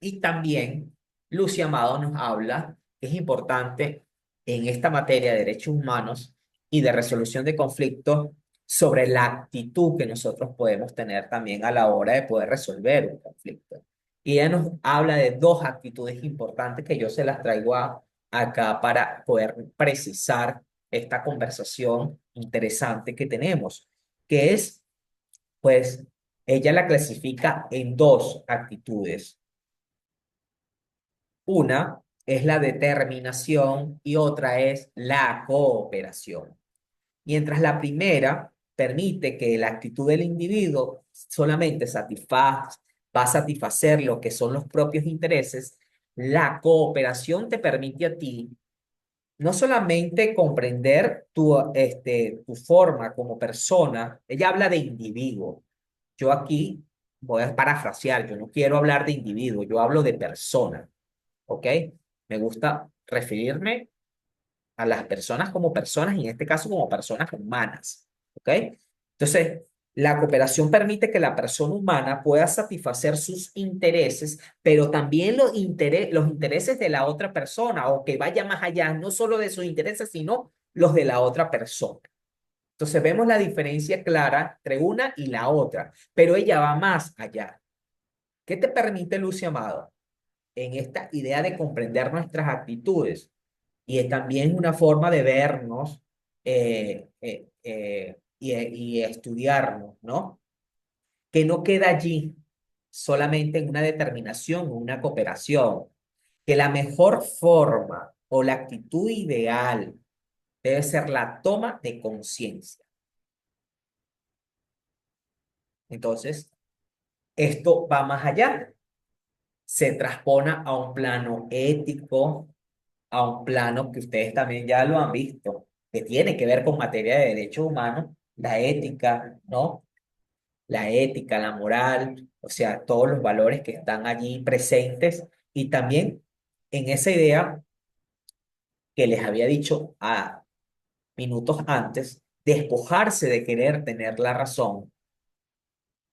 B: y también Lucy Amado nos habla, es importante en esta materia de derechos humanos y de resolución de conflictos sobre la actitud que nosotros podemos tener también a la hora de poder resolver un conflicto. Y ella nos habla de dos actitudes importantes que yo se las traigo acá para poder precisar esta conversación interesante que tenemos, que es, pues, ella la clasifica en dos actitudes. Una es la determinación y otra es la cooperación. Mientras la primera permite que la actitud del individuo solamente va a satisfacer lo que son los propios intereses, la cooperación te permite a ti no solamente comprender tu forma como persona, ella habla de individuo. Yo aquí voy a parafrasear, yo no quiero hablar de individuo, yo hablo de persona, ¿ok? Me gusta referirme a las personas y en este caso como personas humanas, ¿ok? Entonces, la cooperación permite que la persona humana pueda satisfacer sus intereses, pero también los intereses de la otra persona o que vaya más allá, no solo de sus intereses, sino los de la otra persona. Entonces, vemos la diferencia clara entre una y la otra, pero ella va más allá. ¿Qué te permite, Lucy Amado, en esta idea de comprender nuestras actitudes? Y es también una forma de vernos y estudiarnos, ¿no? que no queda allí solamente en una determinación o una cooperación, que la mejor forma o la actitud ideal debe ser la toma de conciencia. Entonces, esto va más allá, se transpone a un plano ético, a un plano que ustedes también ya lo han visto, que tiene que ver con materia de derechos humanos, la ética, ¿no? La ética, la moral, o sea, todos los valores que están allí presentes y también en esa idea que les había dicho a minutos antes, despojarse de querer tener la razón,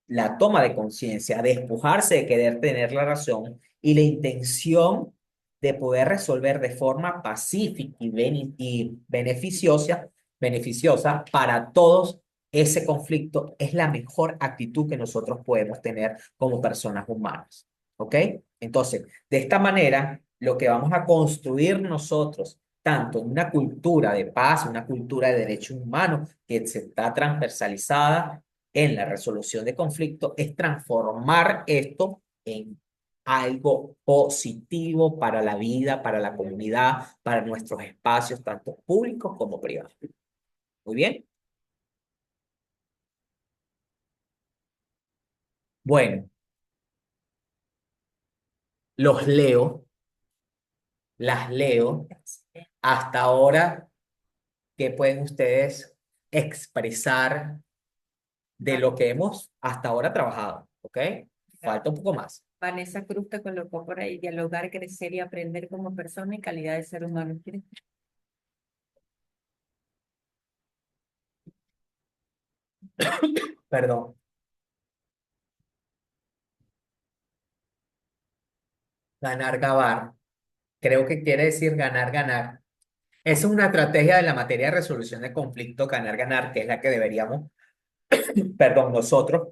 B: la toma de conciencia, despojarse de querer tener la razón y la intención de poder resolver de forma pacífica y beneficiosa para todos ese conflicto es la mejor actitud que nosotros podemos tener como personas humanas. ¿Ok? Entonces, de esta manera, lo que vamos a construir nosotros, tanto en una cultura de paz, una cultura de derechos humanos que se está transversalizada en la resolución de conflictos, es transformar esto en algo positivo para la vida, para la comunidad, para nuestros espacios, tanto públicos como privados. Muy bien. Bueno, los leo, las leo. Hasta ahora, ¿qué pueden ustedes expresar de lo que hemos hasta ahora trabajado? ¿Ok? Falta un poco más.
A: Vanessa Cruz te colocó por ahí, dialogar, crecer y aprender como persona y calidad de ser humano. ¿Quieres?
B: Perdón. Ganar, ganar. Creo que quiere decir ganar, ganar. Esa es una estrategia de la materia de resolución de conflicto, ganar, ganar, que es la que deberíamos, perdón, nosotros,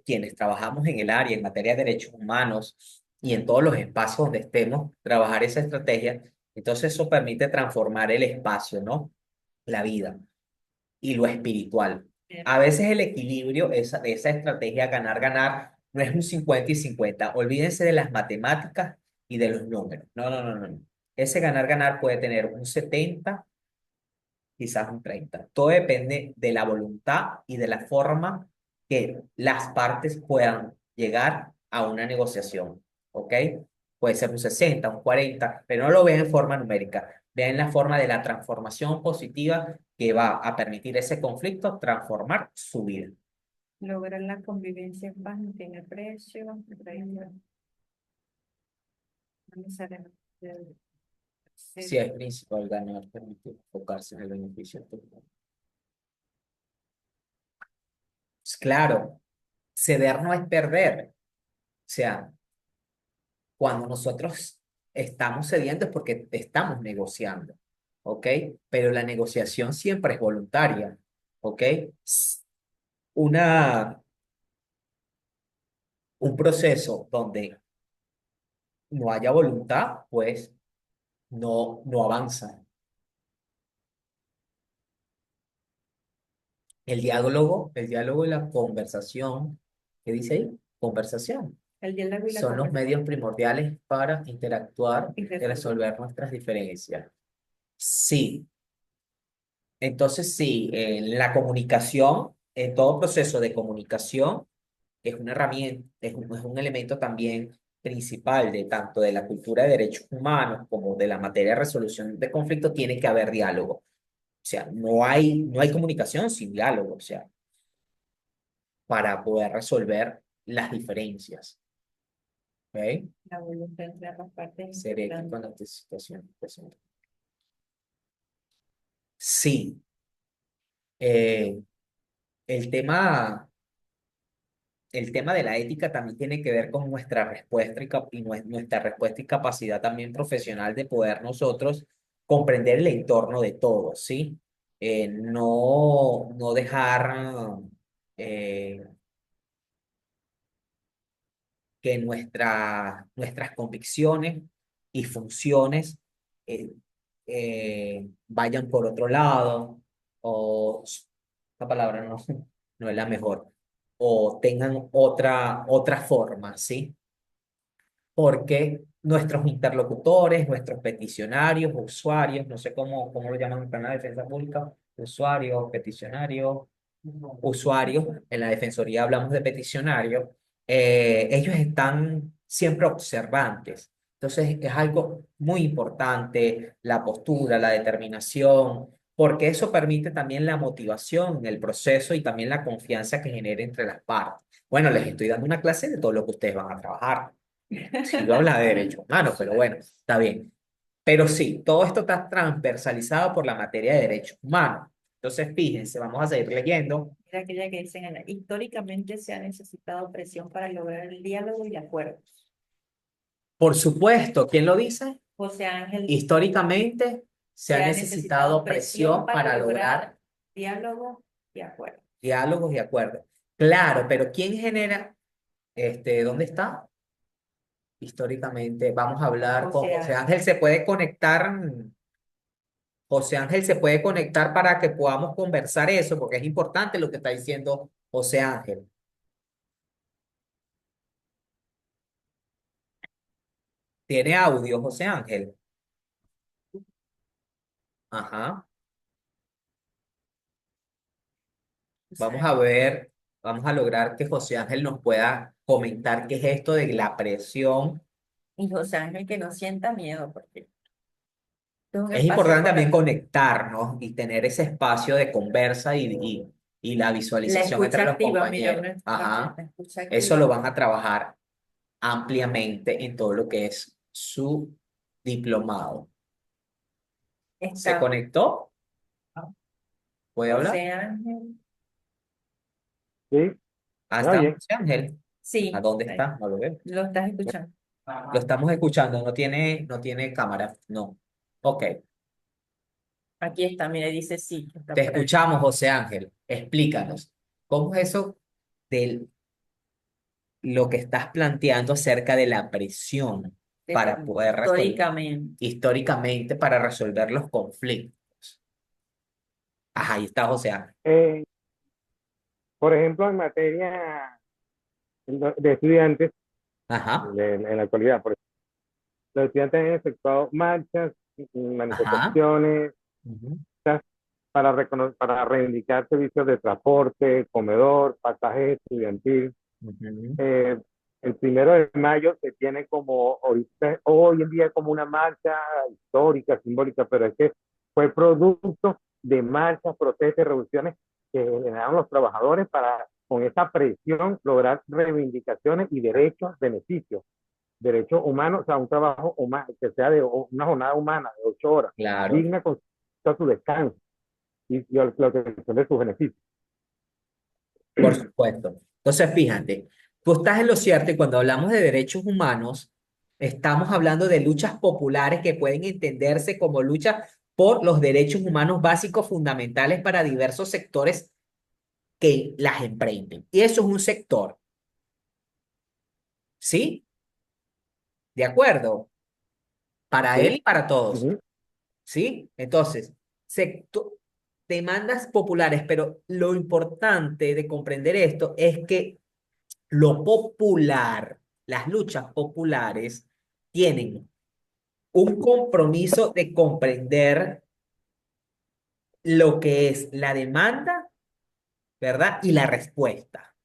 B: quienes trabajamos en el área, en materia de derechos humanos y en todos los espacios donde estemos, trabajar esa estrategia. Entonces eso permite transformar el espacio, ¿no? La vida y lo espiritual. A veces el equilibrio, esa estrategia ganar, ganar, no es un 50 y 50. Olvídense de las matemáticas y de los números. No, no, no, no, no. Ese ganar, ganar puede tener un 70, quizás un 30. Todo depende de la voluntad y de la forma que las partes puedan llegar a una negociación. ¿Ok? Puede ser un 60, un 40, pero no lo vean en forma numérica. Vean la forma de la transformación positiva que va a permitir ese conflicto transformar su vida.
A: Lograr la convivencia en paz no tiene precio. No necesariamente debe ser.
B: Si es principal ganar, permite enfocarse en el beneficio total. Pues claro, ceder no es perder. O sea, cuando nosotros estamos cediendo es porque estamos negociando, ¿ok? Pero la negociación siempre es voluntaria, ¿ok? Una, un proceso donde no haya voluntad, pues no avanza. El diálogo y la conversación, ¿qué dice ahí? Conversación.
A: El diálogo y la
B: Son los medios
A: conversación.
B: primordiales para interactuar
A: Y
B: y
A: resolver.
B: resolver nuestras diferencias. Sí, entonces sí, en la comunicación, en todo proceso de comunicación, es una herramienta, es un elemento también principal de tanto de la cultura de derechos humanos como de la materia de resolución de conflictos, tiene que haber diálogo. O sea, no hay comunicación sin diálogo, o sea, para poder resolver las diferencias. ¿Ok?
A: La voluntad entre ambas partes es
B: Ser ético
A: importante.
B: en la situación presente. Sí, eh, el tema, el tema de la ética también tiene que ver con nuestra respuesta nuestra respuesta y capacidad también profesional de poder nosotros comprender el entorno de todos, ¿sí? No dejar eh, que nuestras convicciones y funciones eh, vayan por otro lado, o la palabra no, no es la mejor. o tengan otra forma, ¿sí? Porque nuestros interlocutores, nuestros peticionarios, usuarios, no sé cómo lo llaman en la defensa pública, usuarios, peticionarios, usuarios, en la defensoría hablamos de peticionarios, ellos están siempre observantes. Entonces es algo muy importante la postura, la determinación, porque eso permite también la motivación en el proceso y también la confianza que genera entre las partes. Bueno, les estoy dando una clase de todo lo que ustedes van a trabajar. Si lo habla de derechos humanos, pero bueno, está bien. Pero sí, todo esto está transversalizado por la materia de derechos humanos. Entonces, fíjense, vamos a seguir leyendo.
A: Era aquella que dicen, históricamente se ha necesitado presión para lograr el diálogo y acuerdos.
B: Por supuesto, ¿quién lo dice?
A: José Ángel,
B: Históricamente se ha necesitado presión para lograr
A: diálogo y acuerdo.
B: diálogos y acuerdos. Claro, pero ¿quién genera? ¿Dónde está? Históricamente, vamos a hablar con
A: José
B: José
A: Ángel.
B: Ángel. Se puede conectar. José Ángel se puede conectar para que podamos conversar eso, porque es importante lo que está diciendo José Ángel. ¿Tiene audio, José Ángel? Ajá. Vamos a ver, vamos a lograr que José Ángel nos pueda comentar qué es esto de la presión.
A: Y José Ángel que no sienta miedo, porque es un
B: Es
A: espacio
B: importante también
A: para
B: conectarnos y tener ese espacio de conversa y la
A: la
B: visualización entre
A: escucha
B: los
A: activa, mira,
B: compañeros. Ajá.
A: la escucha
B: Eso lo
A: activa.
B: van a trabajar ampliamente en todo lo que es su diplomado. ¿Se
A: Está
B: conectó? ¿Puede hablar?
A: José Ángel.
C: ¿Sí?
B: Ah,
C: ¿Me
B: está
C: oye?
B: José Ángel. ¿A
A: Sí,
B: dónde está? No lo veo.
A: lo estás escuchando.
B: Lo estamos escuchando, no tiene cámara. No. Ok.
A: Aquí está, mira, dice sí, está
B: Te
A: por ahí.
B: escuchamos, José Ángel. Explícanos. ¿Cómo es eso de lo que estás planteando acerca de la presión para poder resolver
A: Históricamente.
B: históricamente para resolver los conflictos? Ajá, ahí está José Ángel.
C: Eh, por ejemplo, en materia de estudiantes,
B: Ajá,
C: en la actualidad, por ejemplo, los estudiantes han efectuado marchas,
B: ajá.
C: manifestaciones
B: Ujú,
C: para reivindicar servicios de transporte, comedor, pasaje estudiantil.
B: ujú,
C: Eh, el 1 de mayo se tiene como hoy en día como una marcha histórica, simbólica, pero es que fue producto de marchas, protestas y revoluciones que generaron los trabajadores para, con esa presión, lograr reivindicaciones y derechos, beneficios, derechos humanos, o sea, un trabajo humano, que sea de una jornada humana de 8 horas,
B: claro,
C: digna con todo su descanso y la obtención de sus beneficios.
B: por supuesto. Entonces, fíjate, tú estás en lo cierto y cuando hablamos de derechos humanos, estamos hablando de luchas populares que pueden entenderse como luchas por los derechos humanos básicos fundamentales para diversos sectores que las emprenden. Y eso es un sector, ¿sí? ¿De acuerdo? Para él
C: Sí.
B: y para todos,
C: Ujú.
B: ¿sí? Entonces, demandas populares, pero lo importante de comprender esto es que lo popular, las luchas populares, tienen un compromiso de comprender lo que es la demanda, ¿verdad? Y la respuesta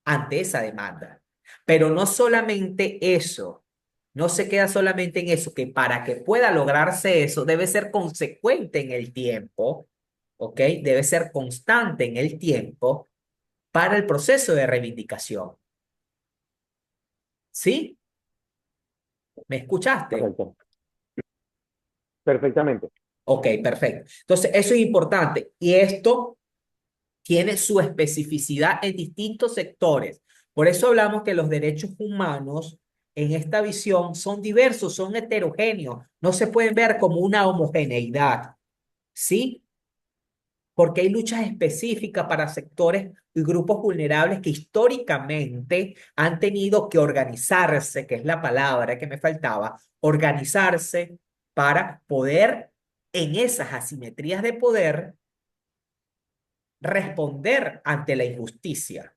B: ante esa demanda. Pero no solamente eso, no se queda solamente en eso, que para que pueda lograrse eso debe ser consecuente en el tiempo, ¿ok? Debe ser constante en el tiempo para el proceso de reivindicación. ¿Sí? ¿Me escuchaste?
C: Correcto. Perfectamente.
B: Ok, perfecto. Entonces, eso es importante y esto tiene su especificidad en distintos sectores. Por eso hablamos que los derechos humanos en esta visión son diversos, son heterogéneos, no se pueden ver como una homogeneidad, ¿sí? Porque hay luchas específicas para sectores y grupos vulnerables que históricamente han tenido que organizarse, que es la palabra que me faltaba, organizarse para poder en esas asimetrías de poder responder ante la injusticia.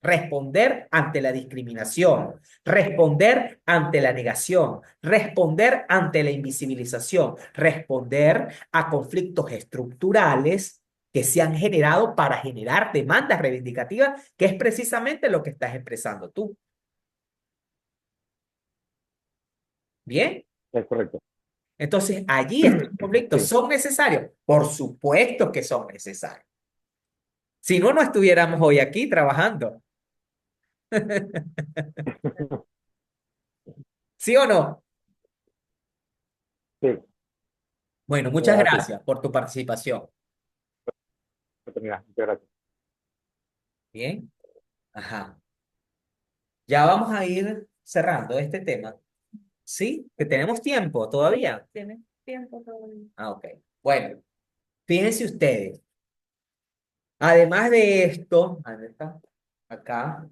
B: responder ante la discriminación, responder ante la negación, responder ante la invisibilización, responder a conflictos estructurales que se han generado para generar demandas reivindicativas, que es precisamente lo que estás expresando tú. ¿Bien?
D: Es correcto.
B: Entonces, allí estos conflictos
D: Sí.
B: son necesarios. Por supuesto que son necesarios. Si no, no estuviéramos hoy aquí trabajando. ¿Sí o no?
D: Sí,
B: Bueno,
D: es
B: muchas
D: así.
B: gracias por tu participación.
D: Mira, muchas gracias.
B: Bien. Ajá. Ya vamos a ir cerrando este tema. ¿Sí? Que tenemos tiempo todavía.
A: ¿Tienes tiempo todavía?
B: Ah, ok. Bueno, fíjense ustedes. Además de esto, ¿dónde está? Acá.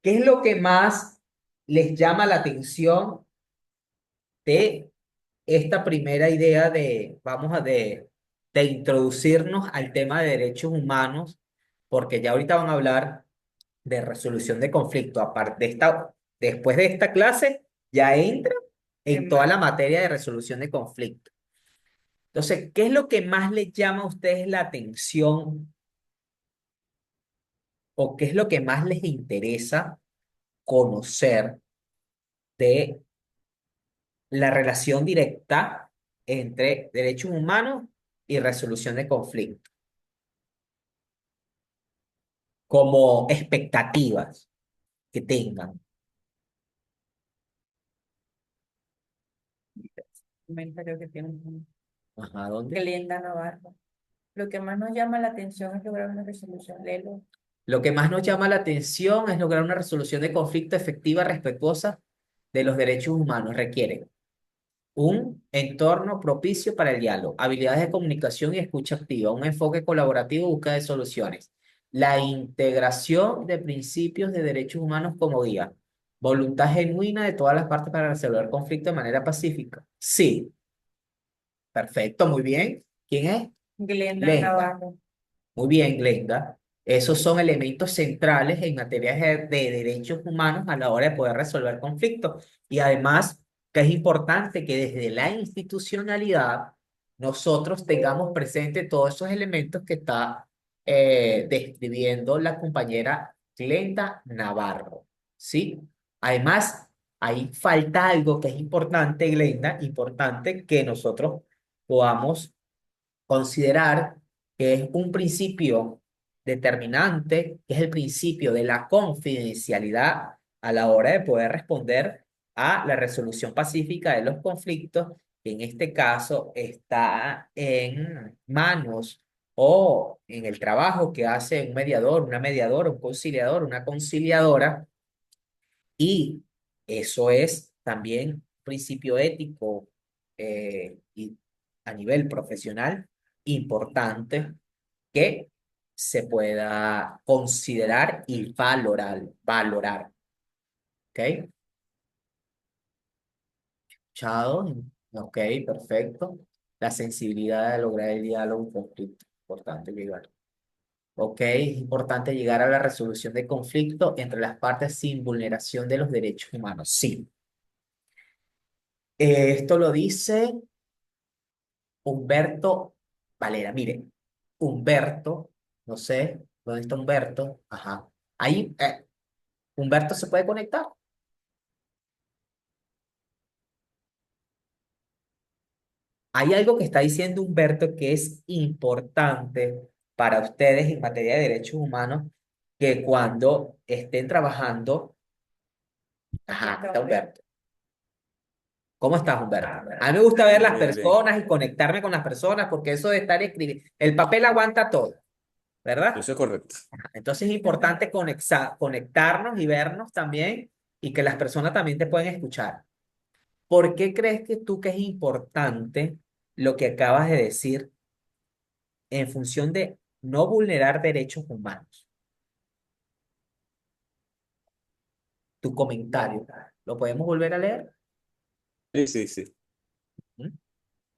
B: ¿Qué es lo que más les llama la atención de esta primera idea de introducirnos al tema de derechos humanos? Porque ya ahorita van a hablar de resolución de conflicto. Aparte de después de esta clase, ya entra en toda la materia de resolución de conflicto. Entonces, ¿qué es lo que más les llama a ustedes la atención o qué es lo que más les interesa conocer de la relación directa entre derechos humanos y resolución de conflicto, como expectativas que tengan?
A: Comentario que tiene
B: Ajá, ¿dónde?
A: Glenda Navarro. Lo que más nos llama la atención es lograr una resolución. Léelo.
B: Lo que más nos llama la atención es lograr una resolución de conflicto efectiva, respetuosa de los derechos humanos. Requiere un entorno propicio para el diálogo, habilidades de comunicación y escucha activa, un enfoque colaborativo, búsqueda de soluciones, la integración de principios de derechos humanos como guía, voluntad genuina de todas las partes para resolver conflictos de manera pacífica. Sí, perfecto, muy bien. ¿Quién es?
A: Glenda
B: Glenda.
A: Navarro.
B: Muy bien, Glenda. Esos son elementos centrales en materia de derechos humanos a la hora de poder resolver conflictos. Y además, que es importante que desde la institucionalidad nosotros tengamos presente todos esos elementos que está describiendo la compañera Glenda Navarro. ¿Sí? Además, ahí falta algo que es importante, Glenda, importante que nosotros podamos considerar que es un principio determinante, que es el principio de la confidencialidad a la hora de poder responder a la resolución pacífica de los conflictos, que en este caso está en manos o en el trabajo que hace un mediador, una mediadora, un conciliador, una conciliadora, y eso es también un principio ético y a nivel profesional importante que se pueda considerar y valorar. ¿Ok? Chao. Ok, perfecto. La sensibilidad de lograr el diálogo en conflicto. Importante llegar. Ok, es importante llegar a la resolución de conflicto entre las partes sin vulneración de los derechos humanos. Sí. Esto lo dice Humberto Valera. Mire, Humberto, no sé, ¿dónde está Humberto? Ajá. Ahí, Humberto se puede conectar. Hay algo que está diciendo Humberto que es importante para ustedes en materia de derechos humanos, que cuando estén trabajando, ajá, está Humberto. ¿Cómo estás, Humberto? A mí me gusta ver las
E: Bien, bien.
B: personas y conectarme con las personas porque eso de estar escribiendo, el papel aguanta todo, ¿verdad?
E: Eso es correcto.
B: Entonces es importante conectarnos y vernos también y que las personas también te pueden escuchar. ¿Por qué crees que tú que es importante lo que acabas de decir en función de no vulnerar derechos humanos? Tu comentario. ¿Lo podemos volver a leer?
E: Sí, sí, sí.
B: ¿Mm?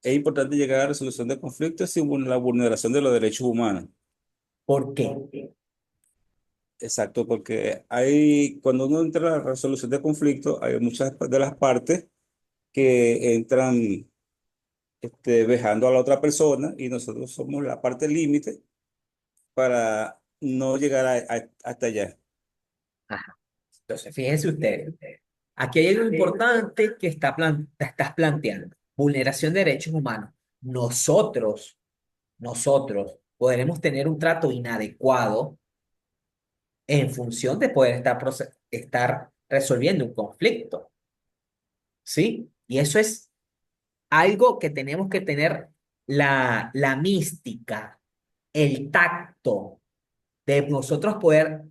E: Es importante llegar a la resolución de conflictos sin la vulneración de los derechos humanos.
B: ¿Por qué?
E: exacto, porque hay, cuando uno entra a la resolución de conflicto, hay muchas de las partes que entran vejando a la otra persona y nosotros somos la parte límite para no llegar hasta allá.
B: Ajá. Entonces, fíjense ustedes, aquí hay algo importante que estás planteando. Vulneración de derechos humanos. Nosotros podremos tener un trato inadecuado en función de poder estar resolviendo un conflicto, ¿sí? Y eso es algo que tenemos que tener la mística, el tacto de nosotros poder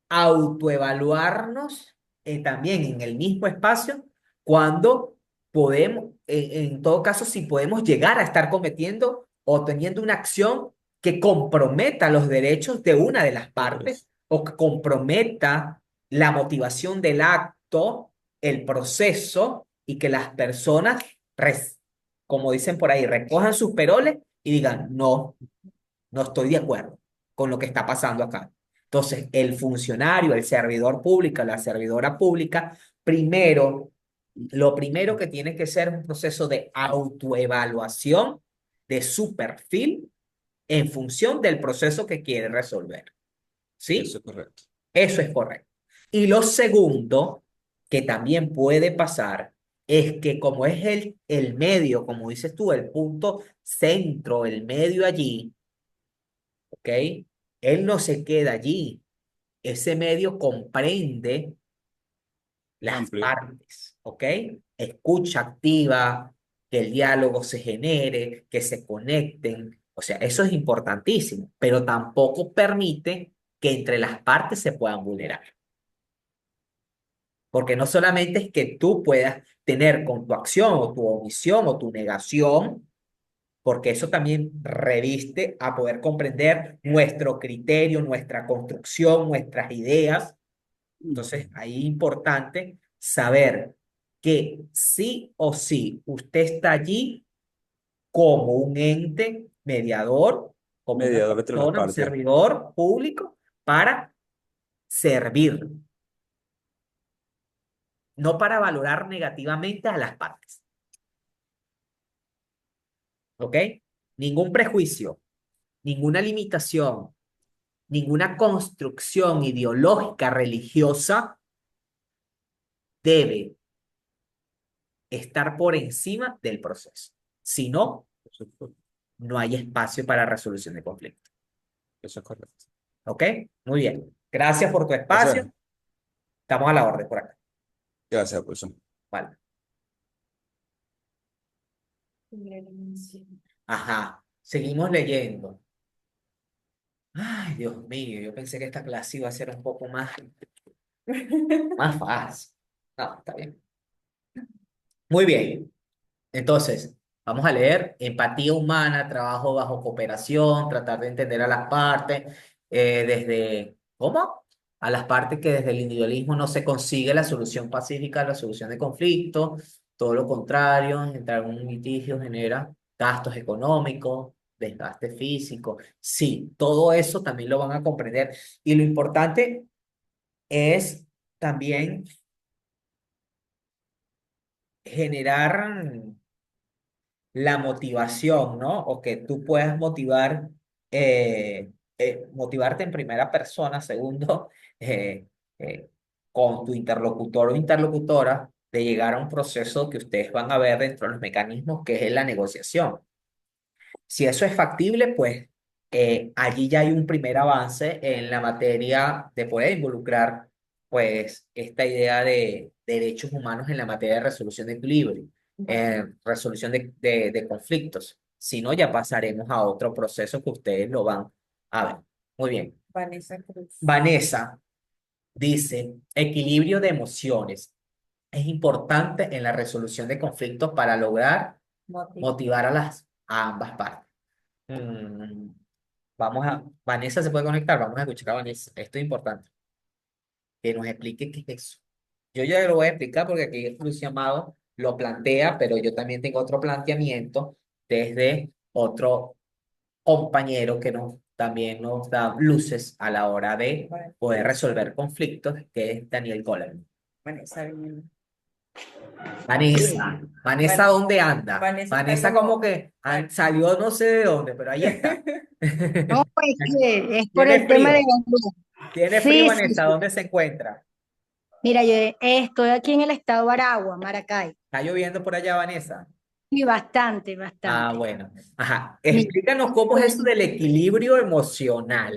B: autoevaluarnos también en el mismo espacio cuando podemos, en todo caso, si podemos llegar a estar cometiendo o teniendo una acción que comprometa los derechos de una de las partes o que comprometa la motivación del acto, el proceso y que las personas, como dicen por ahí, recojan sus peroles y digan, no, no estoy de acuerdo con lo que está pasando acá. Entonces, el funcionario, el servidor público, la servidora pública, lo primero que tiene que ser un proceso de autoevaluación de su perfil en función del proceso que quiere resolver.
E: Eso
B: ¿Sí?
E: es correcto.
B: Eso es correcto. Y lo segundo que también puede pasar es que como es el medio, como dices tú, el punto centro, el medio allí, ¿ok? Él no se queda allí. Ese medio comprende las
E: Amplio.
B: partes, ¿ok? Escucha activa, que el diálogo se genere, que se conecten. O sea, eso es importantísimo, pero tampoco permite que entre las partes se puedan vulnerar. Porque no solamente es que tú puedas tener con tu acción o tu omisión o tu negación, porque eso también reviste a poder comprender nuestro criterio, nuestra construcción, nuestras ideas. Entonces, ahí es importante saber que sí o sí usted está allí como un ente mediador, como una
E: Mediador entre las
B: persona, un
E: partes.
B: servidor público para servir, no para valorar negativamente a las partes. ¿Ok? Ningún prejuicio, ninguna limitación, ninguna construcción ideológica religiosa debe estar por encima del proceso. Si no, no hay espacio para resolución de conflicto.
E: Eso es correcto.
B: ¿Ok? Muy bien. Gracias por tu espacio.
E: Gracias.
B: Estamos a la orden por acá.
E: Gracias, profesor.
B: Vale. Ajá. Seguimos leyendo. Ay, Dios mío, yo pensé que esta clase iba a ser un poco más fácil. No, está bien. Muy bien. Entonces, vamos a leer empatía humana, trabajo bajo cooperación, tratar de entender a las partes, ¿cómo? A las partes que desde el individualismo no se consigue la solución pacífica, la solución de conflictos, todo lo contrario, entrar en un litigio genera gastos económicos, desgaste físico. Sí, todo eso también lo van a comprender. Y lo importante es también generar la motivación, ¿no? O que tú puedas motivarte en primera persona, segundo, eh, eh, con tu interlocutor o interlocutora, de llegar a un proceso que ustedes van a ver dentro de los mecanismos, que es la negociación. Si eso es factible, pues allí ya hay un primer avance en la materia de poder involucrar, pues, esta idea de derechos humanos en la materia de resolución de equilibrio, resolución de conflictos. Si no, ya pasaremos a otro proceso que ustedes lo van a ver. Muy bien.
A: Vanessa Cruz.
B: Vanessa dice, equilibrio de emociones. Es importante en la resolución de conflictos para lograr motivar a ambas partes. Mm, Vanessa se puede conectar, vamos a escuchar a Vanessa. Esto es importante, que nos explique qué es eso. Yo ya lo voy a explicar porque aquí Lucio Amado lo plantea, pero yo también tengo otro planteamiento desde otro compañero que nos también nos da luces a la hora de poder resolver conflictos, que es Daniel Goleman.
A: Vanessa, bien.
B: Vanessa, ¿dónde anda?
A: Vanessa está
B: Vanessa
A: como-
B: como que salió no sé de dónde, pero ahí está.
F: No, pues que es por
B: ¿Tiene
F: el tema de
B: frío?
F: la luz.
B: ¿Tiene frío,
F: Sí, sí,
B: Vanessa?
F: sí.
B: ¿Dónde se encuentra?
F: Mira, yo estoy aquí en el estado de Aragua, Maracay.
B: ¿Está lloviendo por allá, Vanessa?
F: Y bastante,
B: Ah,
F: bastante.
B: bueno. Ajá.
F: Mira,
B: Explícanos cómo es eso del equilibrio emocional.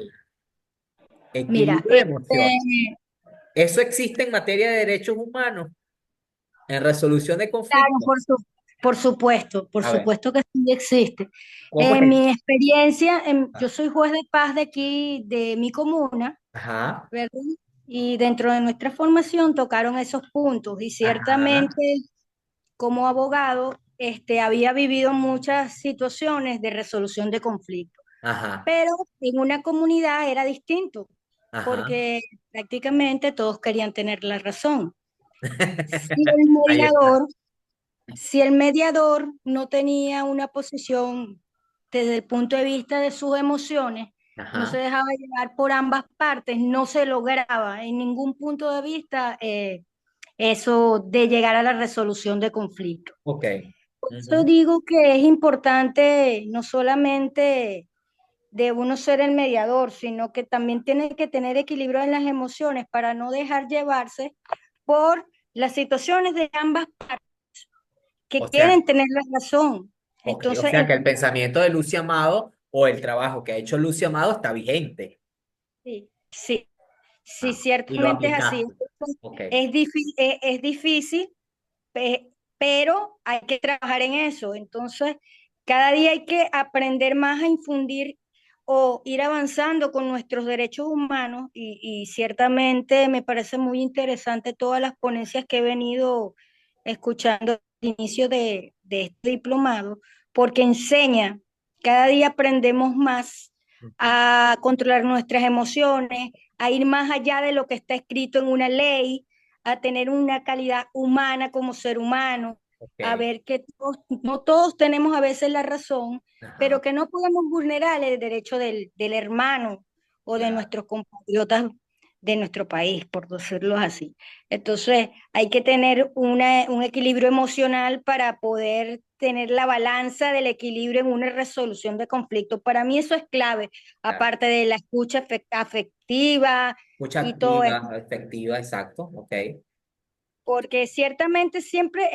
F: mira,
B: Equilibrio de emociones. ¿Eso existe en materia de derechos humanos? En resolución de
F: claro,
B: conflictos.
F: por
B: A ver,
F: supuesto que sí existe.
B: ¿cómo
F: En
B: es?
F: mi experiencia, yo
B: Ah,
F: soy juez de paz de aquí, de mi comuna,
B: ajá,
F: ¿verdad? Y dentro de nuestra formación tocaron esos puntos y
B: ajá,
F: ciertamente como abogado, había vivido muchas situaciones de resolución de conflictos,
B: ajá,
F: pero en una comunidad era distinto,
B: ajá.
F: porque prácticamente todos querían tener la razón. Si el
B: Ahí está.
F: mediador, si el mediador no tenía una posición desde el punto de vista de sus emociones, no se
B: Ajá.
F: dejaba llevar por ambas partes, no se lograba en ningún punto de vista eso de llegar a la resolución de conflictos.
B: Ok.
F: Yo
B: Ujú.
F: digo que es importante no solamente de uno ser el mediador, sino que también tiene que tener equilibrio en las emociones para no dejar llevarse por las situaciones de ambas
B: O
F: que
B: sea,
F: quieren tener la razón.
B: ok, o
F: Entonces,
B: sea que el pensamiento de Lucy Amado o el trabajo que ha hecho Lucy Amado está vigente.
F: sí, sí, sí,
B: Ah, y lo
F: ciertamente es así.
B: aplicaste.
F: Entonces,
B: Ok.
F: es difícil, pero hay que trabajar en eso. Entonces, cada día hay que aprender más a infundir o ir avanzando con nuestros derechos humanos y ciertamente me parece muy interesante todas las ponencias que he venido escuchando al inicio de este diplomado, porque enseña, cada día aprendemos más a controlar nuestras emociones, a ir más allá de lo que está escrito en una ley, a tener una calidad humana como ser humano, a
B: Ok.
F: ver que no todos tenemos a veces la razón,
B: Ajá.
F: pero que no podemos vulnerar el derecho del hermano o de
B: Claro.
F: nuestros compatriotas de nuestro país, por decirlo así. Entonces, hay que tener un equilibrio emocional para poder tener la balanza del equilibrio en una resolución de conflicto. Para mí eso es clave,
B: Claro.
F: aparte de la escucha afectiva
B: Mucha
F: y todo eso,
B: activa, efectiva, exacto. Ok.
F: porque ciertamente siempre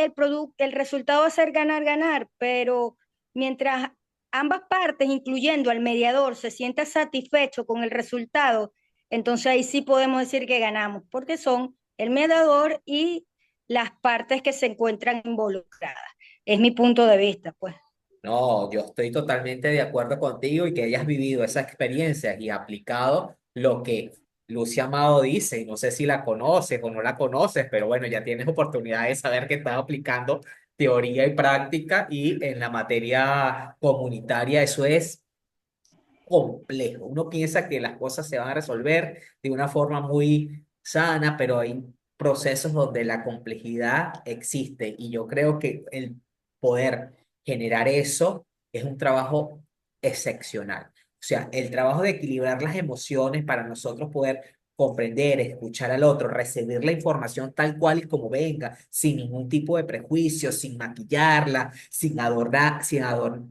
F: el resultado va a ser ganar, ganar, pero mientras ambas partes, incluyendo al mediador, se sienta satisfecho con el resultado, entonces ahí sí podemos decir que ganamos, porque son el mediador y las partes que se encuentran involucradas. Es mi punto de vista, pues.
B: No, yo estoy totalmente de acuerdo contigo y que hayas vivido esa experiencia y aplicado lo que Lucy Amado dice. No sé si la conoces o no la conoces, pero bueno, ya tienes oportunidad de saber que estás aplicando teoría y práctica y en la materia comunitaria eso es complejo. Uno piensa que las cosas se van a resolver de una forma muy sana, pero hay procesos donde la complejidad existe y yo creo que el poder generar eso es un trabajo excepcional. O sea, el trabajo de equilibrar las emociones para nosotros poder comprender, escuchar al otro, recibir la información tal cual y como venga, sin ningún tipo de prejuicio, sin maquillarla,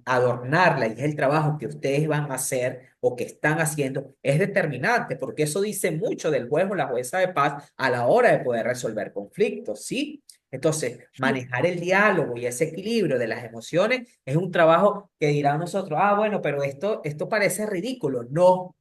B: adornarla, y es el trabajo que ustedes van a hacer o que están haciendo, es determinante, porque eso dice mucho del juez o la jueza de paz a la hora de poder resolver conflictos, ¿sí? Entonces, manejar el diálogo y ese equilibrio de las emociones es un trabajo que dirán nosotros, ah, bueno, pero esto parece ridículo. No,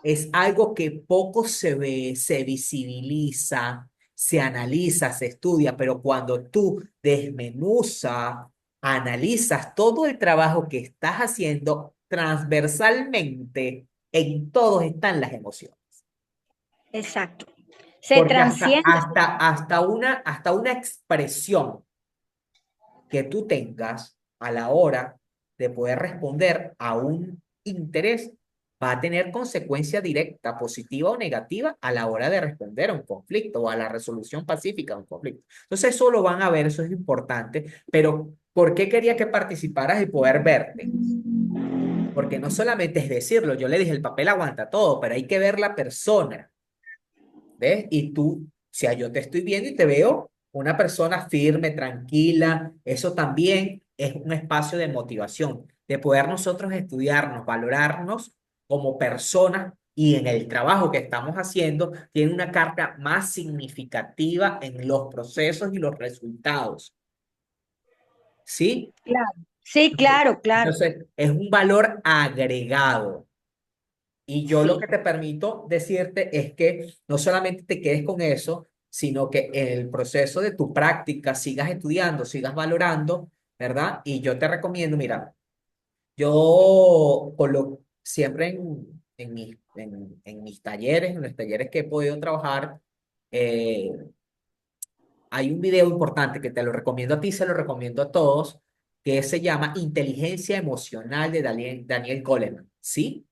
B: es algo que poco se ve, se visibiliza, se analiza, se estudia, pero cuando tú desmenuzas, analizas todo el trabajo que estás haciendo transversalmente, en todos están las emociones.
F: Exacto. Se
B: Porque hasta,
F: transciende.
B: hasta, hasta una expresión que tú tengas a la hora de poder responder a un interés va a tener consecuencia directa, positiva o negativa, a la hora de responder a un conflicto o a la resolución pacífica de un conflicto. Entonces, eso lo van a ver, eso es importante, pero ¿por qué quería que participaras y poder verte? Porque no solamente es decirlo, yo le dije, el papel aguanta todo, pero hay que ver la persona, ¿ves? Y tú, o sea, yo te estoy viendo y te veo una persona firme, tranquila, eso también es un espacio de motivación, de poder nosotros estudiarnos, valorarnos como personas y en el trabajo que estamos haciendo, tiene una carga más significativa en los procesos y los resultados, ¿sí?
F: Claro. Sí, claro, claro.
B: Entonces, es un valor agregado. Y yo lo
F: Sí,
B: que te permito decirte es que no solamente te quedes con eso, sino que en el proceso de tu práctica sigas estudiando, sigas valorando, ¿verdad? Y yo te recomiendo, mira, yo siempre en mis talleres, en los talleres que he podido trabajar, eh, hay un video importante que te lo recomiendo a ti, se lo recomiendo a todos, que se llama Inteligencia Emocional de Daniel Goleman, ¿sí?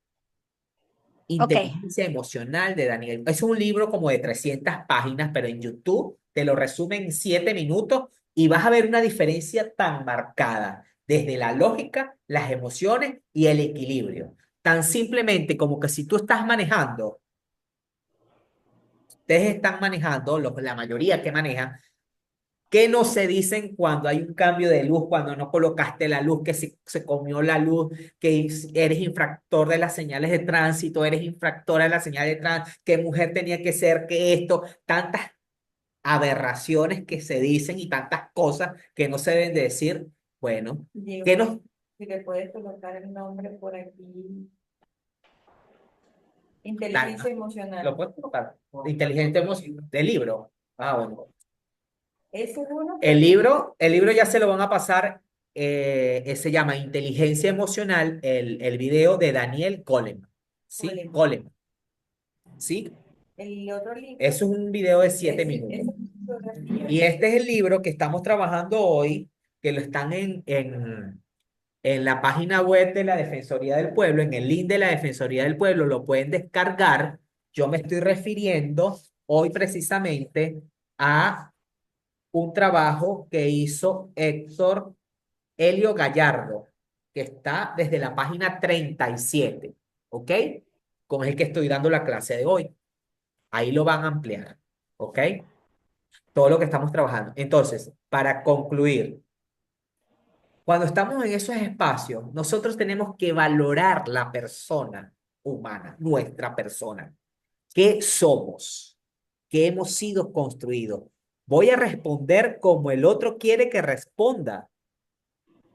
F: ok.
B: Inteligencia Emocional de Daniel. Es un libro como de 300 páginas, pero en YouTube te lo resumen en 7 minutos y vas a ver una diferencia tan marcada desde la lógica, las emociones y el equilibrio. Tan simplemente como que si tú estás manejando, ustedes están manejando, la mayoría que maneja, ¿qué no se dicen cuando hay un cambio de luz, cuando no colocaste la luz, que se comió la luz, que eres infractor de las señales de tránsito, eres infractora de las señales de tránsito, qué mujer tenía que ser, que esto, tantas aberraciones que se dicen y tantas cosas que no se deben de decir? Bueno, ¿qué
A: Diego,
B: nos...
A: si le puedes colocar el nombre por aquí,
B: Ah,
A: inteligencia emocional.
B: ¿lo puedes colocar? Inteligente emocional del libro. Ah, bueno.
A: Ese es uno
B: El libro ya se lo van a pasar, se llama Inteligencia Emocional, el video de Daniel Goleman, ¿sí?
A: Goleman.
B: Goleman, ¿sí?
A: El otro libro
B: Eso es un video de 7
A: es
B: minutos.
A: fotografía.
B: Y este es el libro que estamos trabajando hoy, que lo están en la página web de la Defensoría del Pueblo, en el link de la Defensoría del Pueblo, lo pueden descargar. Yo me estoy refiriendo hoy precisamente a un trabajo que hizo Héctor Helio Gallardo, que está desde la página 37, ¿ok? Con el que estoy dando la clase de hoy. Ahí lo van a ampliar, ¿ok? Todo lo que estamos trabajando. Entonces, para concluir, cuando estamos en esos espacios, nosotros tenemos que valorar la persona humana, nuestra persona. ¿Qué somos? ¿Qué hemos sido construidos? ¿Voy a responder como el otro quiere que responda?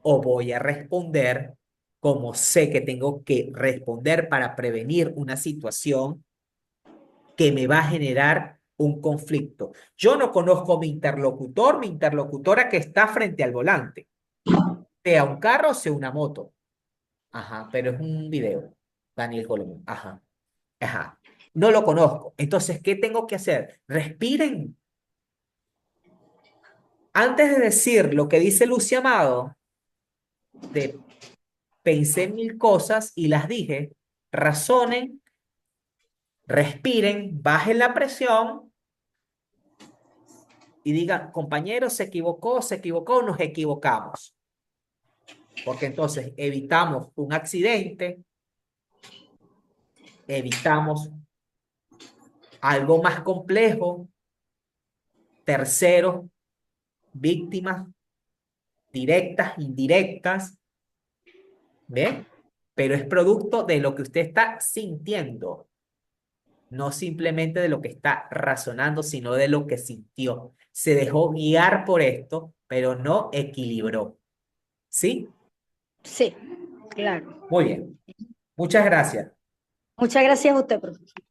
B: ¿O voy a responder como sé que tengo que responder para prevenir una situación que me va a generar un conflicto? Yo no conozco a mi interlocutora que está frente al volante, sea un carro, sea una moto. Ajá, pero es un video. Daniel Goleman. Ajá, ajá. No lo conozco. Entonces, ¿qué tengo que hacer? Respiren. Antes de decir lo que dice Lucy Amado, de pensé mil cosas y las dije, razonen, respiren, bajen la presión y digan, compañeros, se equivocó, nos equivocamos. Porque entonces evitamos un accidente, evitamos algo más complejo, terceros, víctimas directas, indirectas, ¿ve? Pero es producto de lo que usted está sintiendo, no simplemente de lo que está razonando, sino de lo que sintió. Se dejó guiar por esto, pero no equilibró. ¿Sí?
F: Sí, claro.
B: Muy bien. Muchas gracias.
F: Muchas gracias a usted, profesor.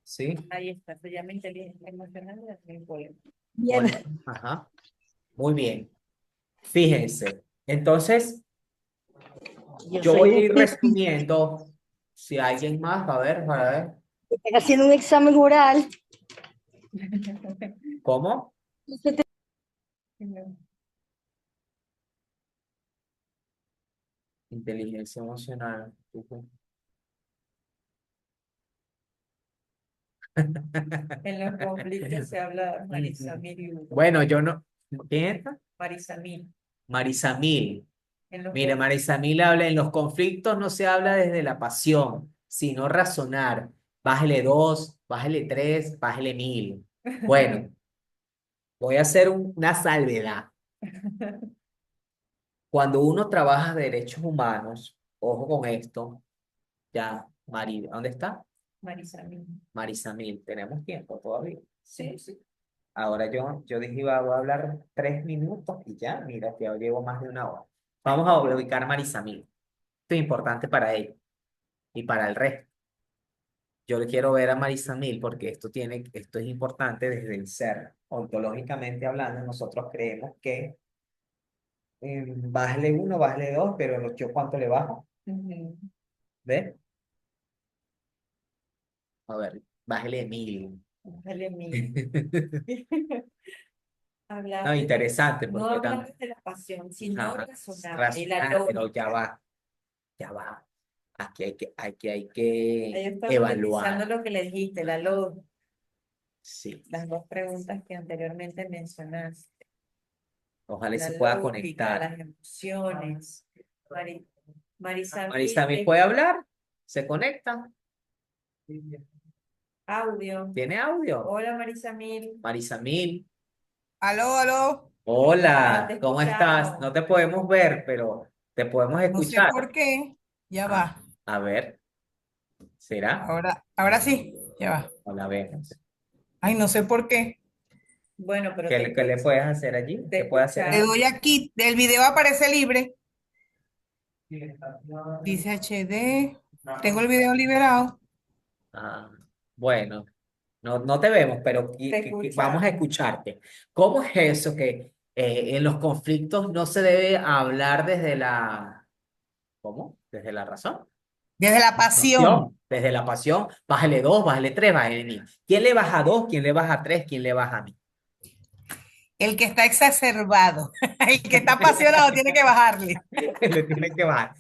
B: ¿Sí?
A: Ahí está, se llama inteligencia emocional de Daniel Goleman.
F: Bien.
B: Hola. Ajá. Muy bien. Fíjense. Entonces,
F: Yo
B: yo
F: soy
B: voy a
F: un
B: ir resumiendo. Si alguien más, a ver, para ver.
F: estoy haciendo un examen oral.
B: ¿Cómo? Inteligencia emocional.
A: En los conflictos se habla Marisa Miriu.
B: Bueno, yo no, ¿Quién está?
A: Marisamil.
B: Marisamil.
A: En los
B: Mire, Marisamil habla, en los conflictos no se habla desde la pasión, sino razonar. Bájele 2, bájele 3, bájele 1000. Bueno, voy a hacer una salvedad. Cuando uno trabaja derechos humanos, ojo con esto, ya, ¿dónde está?
A: Marisamil.
B: Marisamil, tenemos tiempo todavía.
A: Sí, sí.
B: Ahora yo dije, voy a hablar 3 minutos y ya, mira, que ya llevo más de una hora. Vamos a ubicar a Marisamil. Esto es importante para ella y para el resto. Yo le quiero ver a Marisamil porque esto es importante desde el ser. Ontológicamente hablando, nosotros creemos que bájale 1, bájale 2, pero yo ¿cuánto le bajo?
A: Ujú.
B: ¿Ves? A ver, bájale 1000.
A: Bájale 1000. Hablar
B: No, interesante
A: no
B: porque
A: hablar
B: también...
A: de la pasión, sino razonar, el
B: Razonar, pero
A: lógica.
B: ya va. Aquí hay
A: Ahí
B: que
A: está utilizando
B: evaluar.
A: lo que le dijiste, la lógica,
B: Sí,
A: las dos preguntas que anteriormente mencionaste,
B: ojalá
A: la
B: se pueda
A: lógica,
B: conectar.
A: las emociones. Marisamil,
B: Marisamil puede hablar, se conecta,
A: audio.
B: tiene audio.
A: Hola Marisamil,
B: Marisamil,
G: Aló, aló.
A: ya
B: hola,
A: te
B: ¿cómo estás?
A: escuchamos.
B: No te podemos ver, pero te podemos
G: No sé
B: escuchar.
G: por qué. Ya
B: Ah,
G: va.
B: a ver, ¿será?
G: Ahora sí. Ya va.
B: Hola, vemos.
G: Ay, no sé por qué.
A: Bueno, pero
B: ¿Qué le puedes hacer allí?
A: te
B: ¿Qué puede hacer
G: Le
B: allí?
A: escuchamos.
G: doy aquí. El video aparece libre. Dice HD. Tengo el video liberado.
B: Ah, bueno, no te vemos, pero
A: Te
B: vamos a
A: escuchamos.
B: escucharte. ¿Cómo es eso que en los conflictos no se debe hablar desde la, ¿cómo? Desde la razón?
G: Desde la pasión.
B: Desde la pasión, bájale 2, bájale 3, bájale 1000. ¿Quién le baja 2? ¿Quién le baja 3? ¿Quién le baja 1000?
G: El que está exacerbado. El que está apasionado tiene que bajarle.
B: Le tiene que bajar.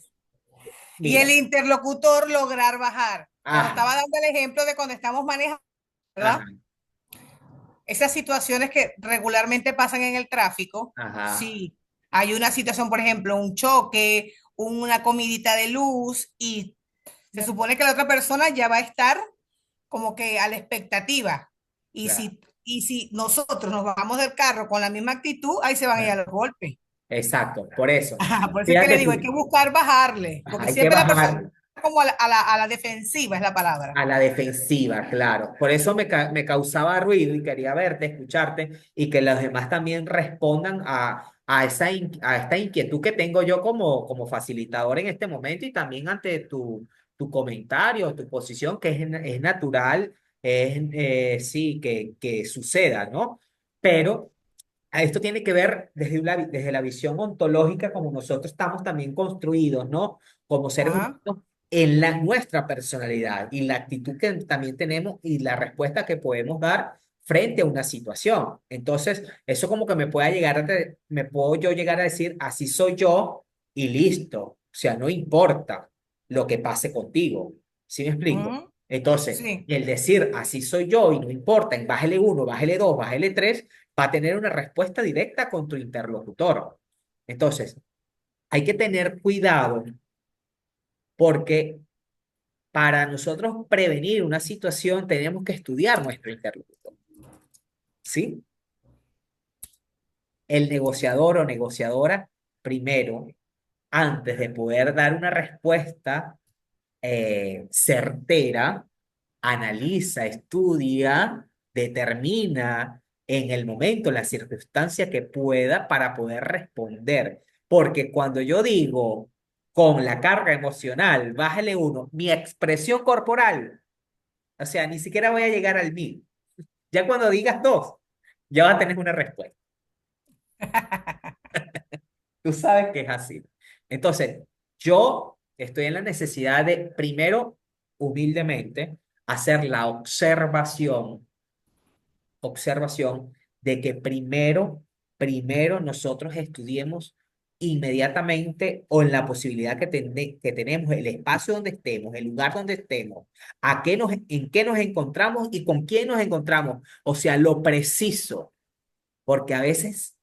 G: Y el
B: Mira,
G: interlocutor lograr bajar. Como
B: ajá,
G: estaba dando el ejemplo de cuando estamos manejando,
B: ajá,
G: ¿verdad? Esas situaciones que regularmente pasan en el tráfico,
B: ajá,
G: sí, hay una situación, por ejemplo, un choque, una comidita de luz y se supone que la otra persona ya va a estar como que a la expectativa.
B: claro,
G: Y si nosotros nos bajamos del carro con la misma actitud, ahí se van a ir a
B: claro.
G: los golpes.
B: Exacto, por eso.
G: Por eso es que le
B: Fíjate
G: digo, hay que
B: tú,
G: buscar bajarle, porque
B: hay que
G: siempre la persona
B: bajar.
G: como a la defensiva es la palabra.
B: A la defensiva, claro. Por eso me causaba ruido y quería verte, escucharte y que los demás también respondan a esta inquietud que tengo yo como facilitador en este momento y también ante tu comentario, tu posición, que es natural, sí, que suceda, ¿no? Pero esto tiene que ver desde la visión ontológica, como nosotros estamos también construidos, ¿no? Como seres
G: Ajá,
B: humanos, nuestra personalidad y la actitud que también tenemos y la respuesta que podemos dar frente a una situación. Entonces, eso como que me puedo yo llegar a decir, así soy yo y listo. O sea, no importa lo que pase contigo. ¿Sí me explico?
G: ujú,
B: Entonces,
G: sí.
B: el decir, así soy yo y no importa, en bájele 1, bájele 2, bájele 3 va a tener una respuesta directa con tu interlocutor. Entonces, hay que tener cuidado porque para nosotros prevenir una situación tenemos que estudiar nuestro interlocutor. ¿Sí? El negociador o negociadora, primero, antes de poder dar una respuesta certera, analiza, estudia, determina en el momento, la circunstancia que pueda para poder responder. Porque cuando yo digo con la carga emocional, bájale 1, mi expresión corporal, o sea, ni siquiera voy a llegar al 1000. Ya cuando digas 2, ya vas a tener una respuesta. Tú sabes que es así. Entonces, yo estoy en la necesidad de, primero, humildemente, hacer la observación de que primero nosotros estudiemos inmediatamente o en la posibilidad que tenemos, el espacio donde estemos, el lugar donde estemos, en qué nos encontramos y con quién nos encontramos. O sea, lo preciso, porque a veces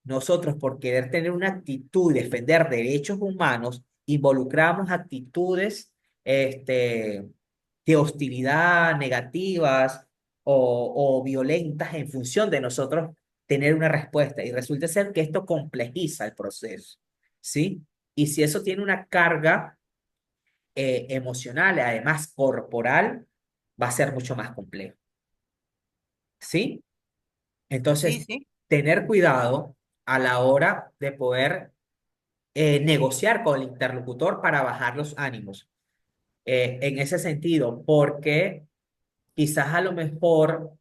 B: nosotros por querer tener una actitud y defender derechos humanos, involucramos actitudes de hostilidad negativas o violentas en función de nosotros tener una respuesta. Y resulta ser que esto complejiza el proceso, ¿sí? Y si eso tiene una carga emocional, además corporal, va a ser mucho más complejo, ¿sí?
G: Sí,
B: Entonces,
G: sí.
B: tener cuidado a la hora de poder negociar con el interlocutor para bajar los ánimos. En ese sentido, porque quizás a lo mejor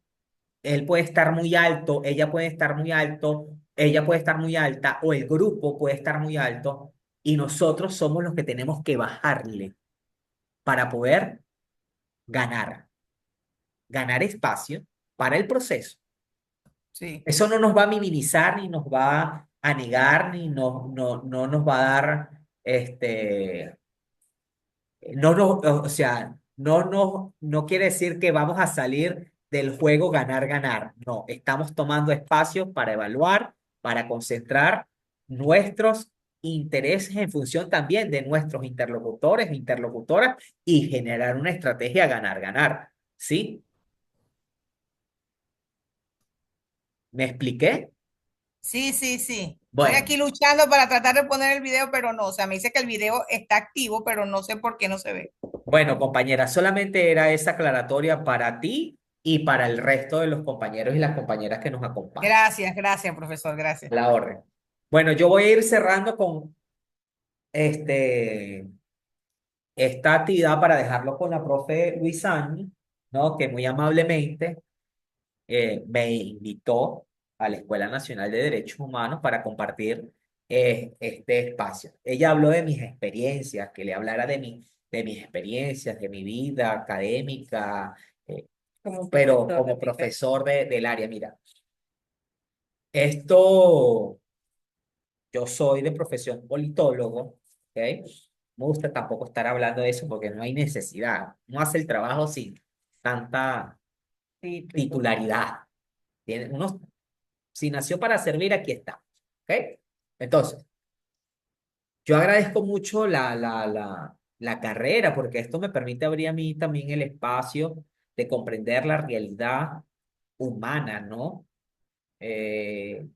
B: él puede estar muy alto, ella puede estar muy alto, ella puede estar muy alta o el grupo puede estar muy alto y nosotros somos los que tenemos que bajarle para poder ganar, ganar espacio para el proceso.
G: Sí.
B: Eso no nos va a minimizar, ni nos va a negar, ni no nos va a dar, no, no, o sea, no quiere decir que vamos a salir del juego ganar, ganar. No, estamos tomando espacio para evaluar, para concentrar nuestros intereses en función también de nuestros interlocutores e interlocutoras y generar una estrategia ganar, ganar. ¿Sí? ¿Me expliqué?
G: Sí, sí, sí. Estoy
B: Bueno.
G: aquí luchando para tratar de poner el video, pero no. O sea, me dice que el video está activo, pero no sé por qué no se ve.
B: Bueno, compañera, solamente era esa aclaratoria para ti y para el resto de los compañeros y las compañeras que nos acompañan.
G: Gracias, gracias, profesor, gracias.
B: La orden. Bueno, yo voy a ir cerrando con este, esta actividad para dejarlo con la profe Luisani, ¿no? Que muy amablemente me invitó a la Escuela Nacional de Derechos Humanos para compartir este espacio. Ella habló de mis experiencias, que le hablara de mis experiencias, de mi vida académica, eh,
A: Como
B: pero
A: profesor de
B: como
A: mi carrera.
B: profesor del área. Mira, esto, yo soy de profesión politólogo, ¿ok? Me gusta tampoco estar hablando de eso porque no hay necesidad. No hace el trabajo sin tanta
A: Sí,
B: titularidad. Uno, si nació para servir, aquí está. ¿Ok? Entonces, yo agradezco mucho la carrera porque esto me permite abrir a mí también el espacio de comprender la realidad humana, ¿no? Eh,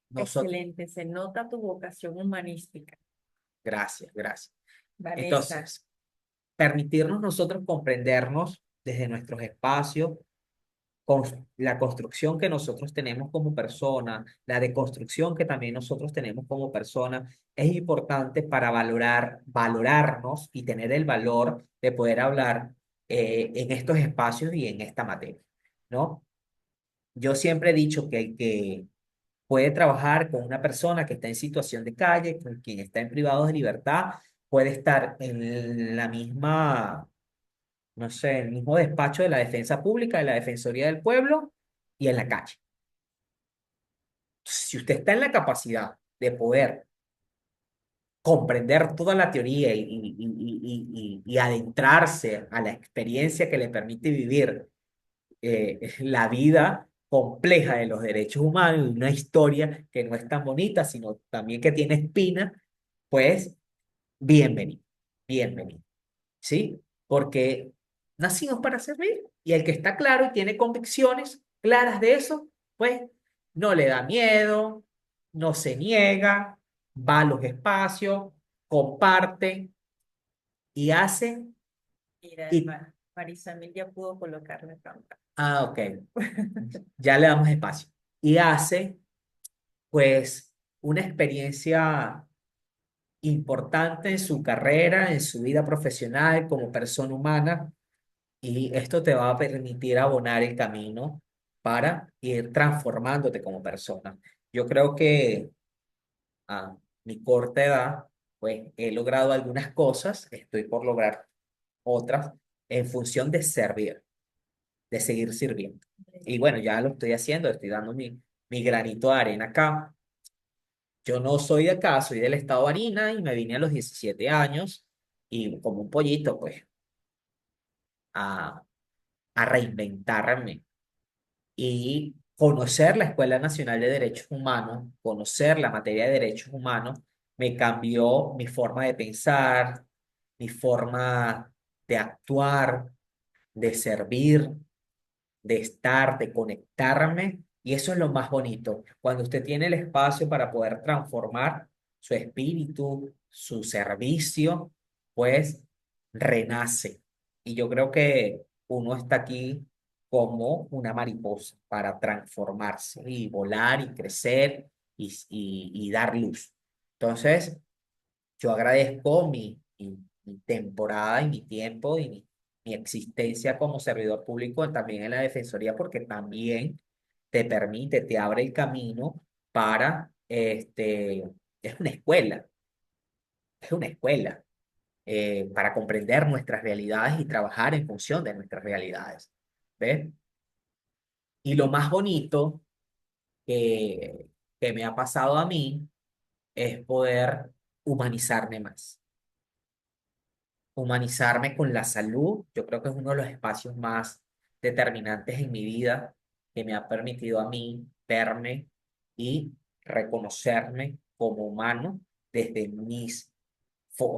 B: nosotros,
A: excelente. Se nota tu vocación humanística,
B: gracias, gracias.
A: Vanessa.
B: Entonces, permitirnos nosotros comprendernos desde nuestros espacios con la construcción que nosotros tenemos como persona, la deconstrucción que también nosotros tenemos como persona, es importante para valorarnos y tener el valor de poder hablar en estos espacios y en esta materia, ¿no? Yo siempre he dicho que el que puede trabajar con una persona que está en situación de calle, con quien está en privados de libertad, puede estar en la misma, no sé, el mismo despacho de la Defensa Pública, de la Defensoría del Pueblo y en la calle. Si usted está en la capacidad de poder comprender toda la teoría y adentrarse a la experiencia que le permite vivir la vida compleja de los derechos humanos y una historia que no es tan bonita, sino también que tiene espina, pues bienvenido, bienvenido. ¿Sí? Porque nacimos para servir y el que está claro y tiene convicciones claras de eso, pues no le da miedo, no se niega, va a los espacios, comparte y hace.
A: Mira,
B: Y,
A: Marisamil ya pudo colocarme cámara.
B: ok, ya le damos espacio. Y hace, pues, una experiencia importante en su carrera, en su vida profesional como persona humana. Y esto te va a permitir abonar el camino para ir transformándote como persona. Yo creo que a mi corta edad, pues he logrado algunas cosas, estoy por lograr otras en función de servir, de seguir sirviendo. Y bueno, ya lo estoy haciendo, estoy dando mi granito de arena acá. Yo no soy de acá, soy del estado de Barinas y me vine a los 17 años y como un pollito, pues, a, a reinventarme y conocer la Escuela Nacional de Derechos Humanos, conocer la materia de derechos humanos, me cambió mi forma de pensar, mi forma de actuar, de servir, de estar, de conectarme. Y eso es lo más bonito, cuando usted tiene el espacio para poder transformar su espíritu, su servicio, pues renace. Y yo creo que uno está aquí como una mariposa para transformarse y volar y crecer y dar luz. Entonces, yo agradezco mi temporada y mi tiempo y mi existencia como servidor público también en la Defensoría, porque también te permite, te abre el camino para, es una escuela para comprender nuestras realidades y trabajar en función de nuestras realidades. ¿Ves? Y lo más bonito que, que me ha pasado a mí es poder humanizarme más. Humanizarme con la salud, yo creo que es uno de los espacios más determinantes en mi vida que me ha permitido a mí verme y reconocerme como humano desde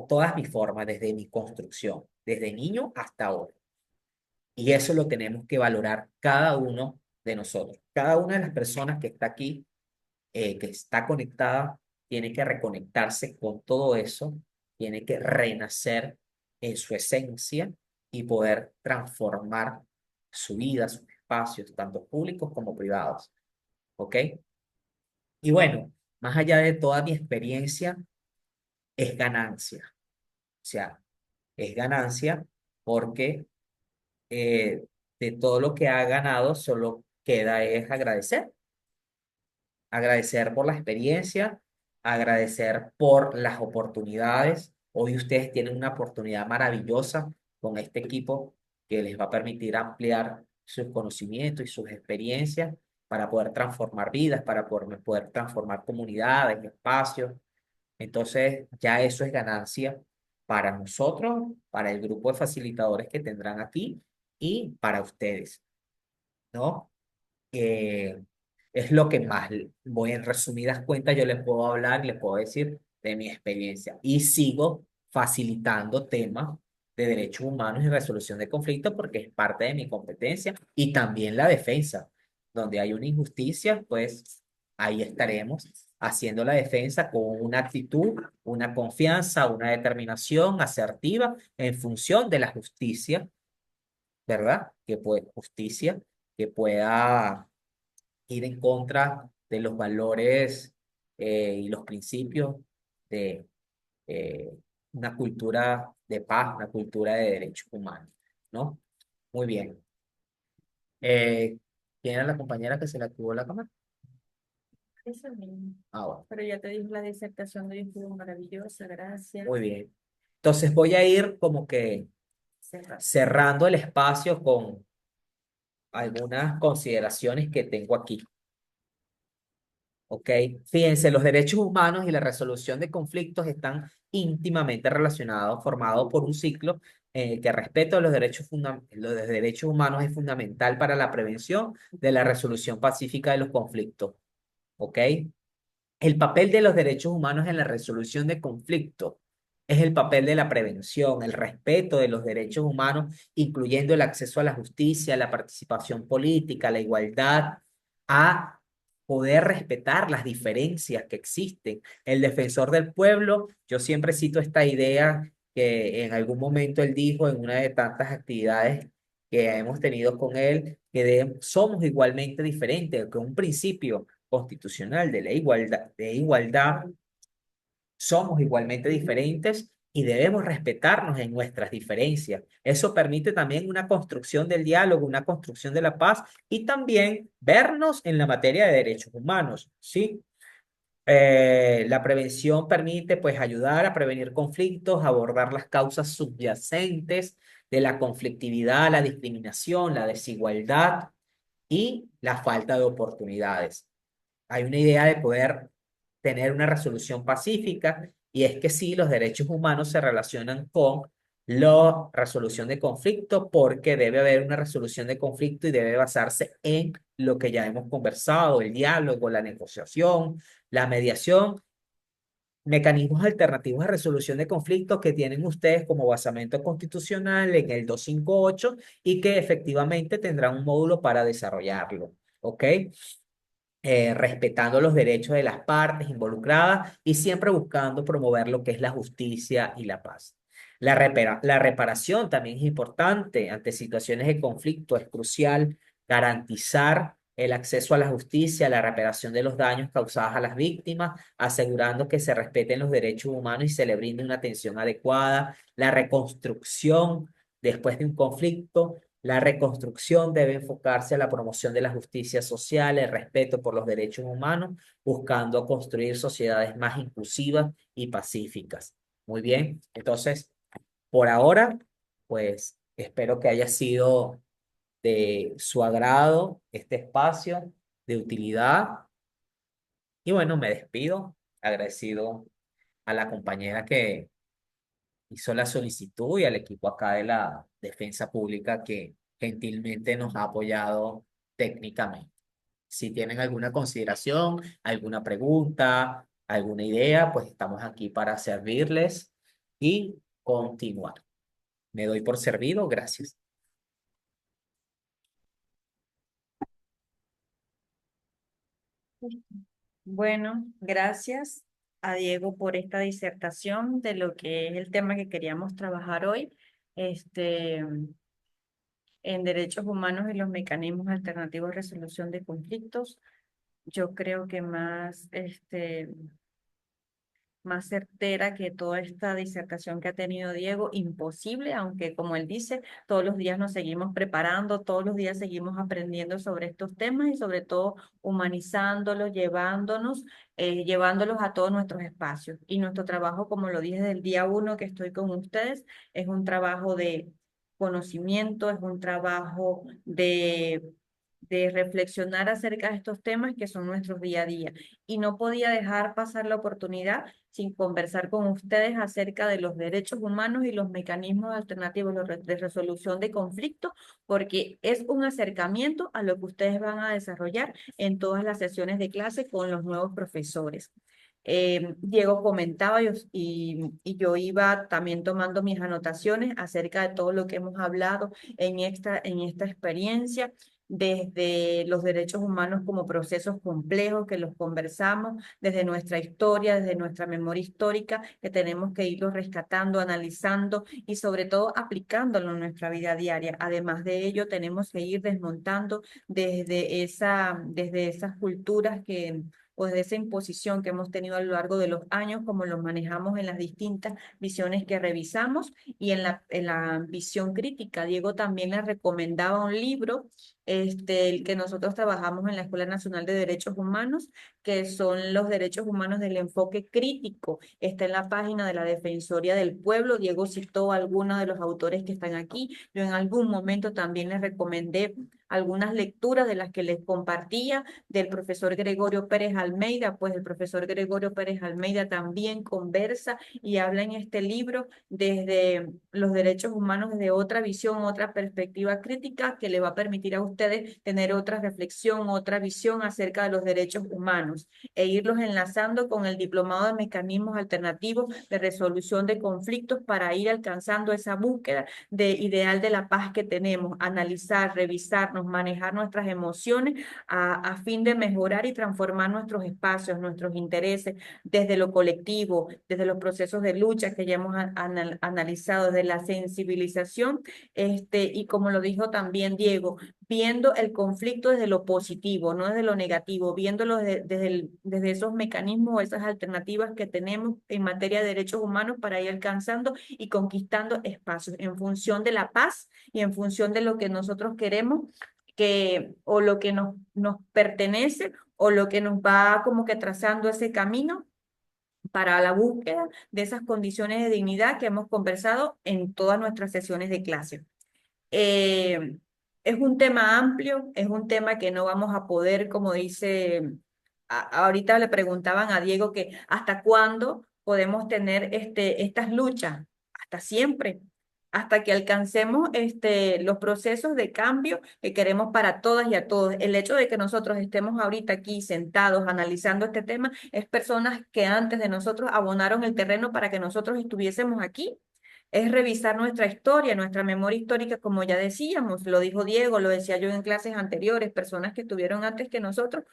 B: todas mis formas, desde mi construcción, desde niño hasta ahora. Y eso lo tenemos que valorar cada uno de nosotros. Cada una de las personas que está aquí, que está conectada, tiene que reconectarse con todo eso, tiene que renacer en su esencia y poder transformar su vida, sus espacios, tanto públicos como privados. ¿Ok? Y bueno, más allá de toda mi experiencia, es ganancia. O sea, es ganancia porque de todo lo que ha ganado, solo queda es agradecer. Agradecer por la experiencia, agradecer por las oportunidades. Hoy ustedes tienen una oportunidad maravillosa con este equipo que les va a permitir ampliar sus conocimientos y sus experiencias para poder transformar vidas, para poder transformar comunidades, espacios. Entonces, ya eso es ganancia para nosotros, para el grupo de facilitadores que tendrán aquí y para ustedes, ¿no? eh, es lo que más, voy en resumidas cuentas, yo les puedo hablar y les puedo decir de mi experiencia. Y sigo facilitando temas de derechos humanos y resolución de conflictos porque es parte de mi competencia y también la defensa. Donde hay una injusticia, pues ahí estaremos haciendo la defensa con una actitud, una confianza, una determinación asertiva en función de la justicia, ¿verdad? Justicia que pueda ir en contra de los valores y los principios de eh, una cultura de paz, una cultura de derechos humanos, ¿no? Muy bien. Eh, ¿Quién era la compañera que se le activó la cámara?
A: Eso mismo.
B: Ah, bueno,
A: Pero ya te dije, la disertación de hoy estuvo maravillosa, gracias.
B: muy bien. Entonces voy a ir como que
A: Cerra.
B: cerrando el espacio con algunas consideraciones que tengo aquí. ¿Ok? Fíjense, los derechos humanos y la resolución de conflictos están íntimamente relacionados, formados por un ciclo que el respeto de los derechos humanos es fundamental para la prevención de la resolución pacífica de los conflictos. ¿Ok? El papel de los derechos humanos en la resolución de conflictos es el papel de la prevención, el respeto de los derechos humanos, incluyendo el acceso a la justicia, la participación política, la igualdad, a poder respetar las diferencias que existen. El defensor del pueblo, yo siempre cito esta idea que en algún momento él dijo en una de tantas actividades que hemos tenido con él, que somos igualmente diferentes, que un principio constitucional de la igualdad, somos igualmente diferentes y debemos respetarnos en nuestras diferencias. Eso permite también una construcción del diálogo, una construcción de la paz y también vernos en la materia de derechos humanos, ¿sí? La prevención permite pues ayudar a prevenir conflictos, abordar las causas subyacentes de la conflictividad, la discriminación, la desigualdad y la falta de oportunidades. Hay una idea de poder tener una resolución pacífica y es que sí, los derechos humanos se relacionan con la resolución de conflicto, porque debe haber una resolución de conflicto y debe basarse en lo que ya hemos conversado, el diálogo, la negociación, la mediación, mecanismos alternativos de resolución de conflictos que tienen ustedes como basamento constitucional en el 258 y que efectivamente tendrán un módulo para desarrollarlo, ¿ok? Respetando los derechos de las partes involucradas y siempre buscando promover lo que es la justicia y la paz. La reparación también es importante ante situaciones de conflicto, es crucial garantizar el acceso a la justicia, la reparación de los daños causados a las víctimas, asegurando que se respeten los derechos humanos y se le brinde una atención adecuada, la reconstrucción después de un conflicto. La reconstrucción debe enfocarse a la promoción de la justicia social, el respeto por los derechos humanos, buscando construir sociedades más inclusivas y pacíficas. Muy bien, entonces, por ahora, pues espero que haya sido de su agrado este espacio de utilidad. Y bueno, me despido, agradecido a la compañera que hizo la solicitud y al equipo acá de la Defensa Pública que gentilmente nos ha apoyado técnicamente. Si tienen alguna consideración, alguna pregunta, alguna idea, pues estamos aquí para servirles y continuar. Me doy por servido, gracias.
A: Bueno, gracias a Diego por esta disertación de lo que es el tema que queríamos trabajar hoy, este, en derechos humanos y los mecanismos alternativos de resolución de conflictos. Yo creo que más certera que toda esta disertación que ha tenido Diego, imposible, aunque como él dice, todos los días nos seguimos preparando, todos los días seguimos aprendiendo sobre estos temas y sobre todo humanizándolos, llevándolos a todos nuestros espacios. Y nuestro trabajo, como lo dije desde el día uno que estoy con ustedes, es un trabajo de conocimiento, es un trabajo de reflexionar acerca de estos temas que son nuestros día a día. Y no podía dejar pasar la oportunidad sin conversar con ustedes acerca de los derechos humanos y los mecanismos alternativos de resolución de conflictos, porque es un acercamiento a lo que ustedes van a desarrollar en todas las sesiones de clase con los nuevos profesores. Diego comentaba y yo iba también tomando mis anotaciones acerca de todo lo que hemos hablado en esta experiencia, desde los derechos humanos como procesos complejos que los conversamos, desde nuestra historia, desde nuestra memoria histórica, que tenemos que irlos rescatando, analizando y sobre todo aplicándolo en nuestra vida diaria. Además de ello, tenemos que ir desmontando desde esas culturas o desde esa imposición que hemos tenido a lo largo de los años, como los manejamos en las distintas visiones que revisamos y en la visión crítica. Diego también le recomendaba un libro el que nosotros trabajamos en la Escuela Nacional de Derechos Humanos, que son los derechos humanos del enfoque crítico. Está en la página de la Defensoría del Pueblo. Diego citó a algunos de los autores que están aquí. Yo en algún momento también les recomendé algunas lecturas de las que les compartía del profesor Gregorio Pérez Almeida, pues el profesor Gregorio Pérez Almeida también conversa y habla en este libro desde los derechos humanos, desde otra visión, otra perspectiva crítica que le va a permitir a ustedes tener otra reflexión, otra visión acerca de los derechos humanos e irlos enlazando con el diplomado de mecanismos alternativos de resolución de conflictos para ir alcanzando esa búsqueda de ideal de la paz que tenemos, analizar, revisarnos, manejar nuestras emociones a fin de mejorar y transformar nuestros espacios, nuestros intereses desde lo colectivo, desde los procesos de lucha que ya hemos analizado, desde la sensibilización, y como lo dijo también Diego, viendo el conflicto desde lo positivo, no desde lo negativo, viéndolo desde esos mecanismos o esas alternativas que tenemos en materia de derechos humanos para ir alcanzando y conquistando espacios en función de la paz y en función de lo que nosotros queremos o lo que nos pertenece o lo que nos va como que trazando ese camino para la búsqueda de esas condiciones de dignidad que hemos conversado en todas nuestras sesiones de clase. Eh, es un tema amplio, es un tema que no vamos a poder, como dice, ahorita le preguntaban a Diego que hasta cuándo podemos tener estas luchas, hasta siempre. hasta que alcancemos los procesos de cambio que queremos para todas y a todos. El hecho de que nosotros estemos ahorita aquí sentados analizando este tema es personas que antes de nosotros abonaron el terreno para que nosotros estuviésemos aquí. Es revisar nuestra historia, nuestra memoria histórica, como ya decíamos, lo dijo Diego, lo decía yo en clases anteriores, personas que estuvieron antes que nosotros,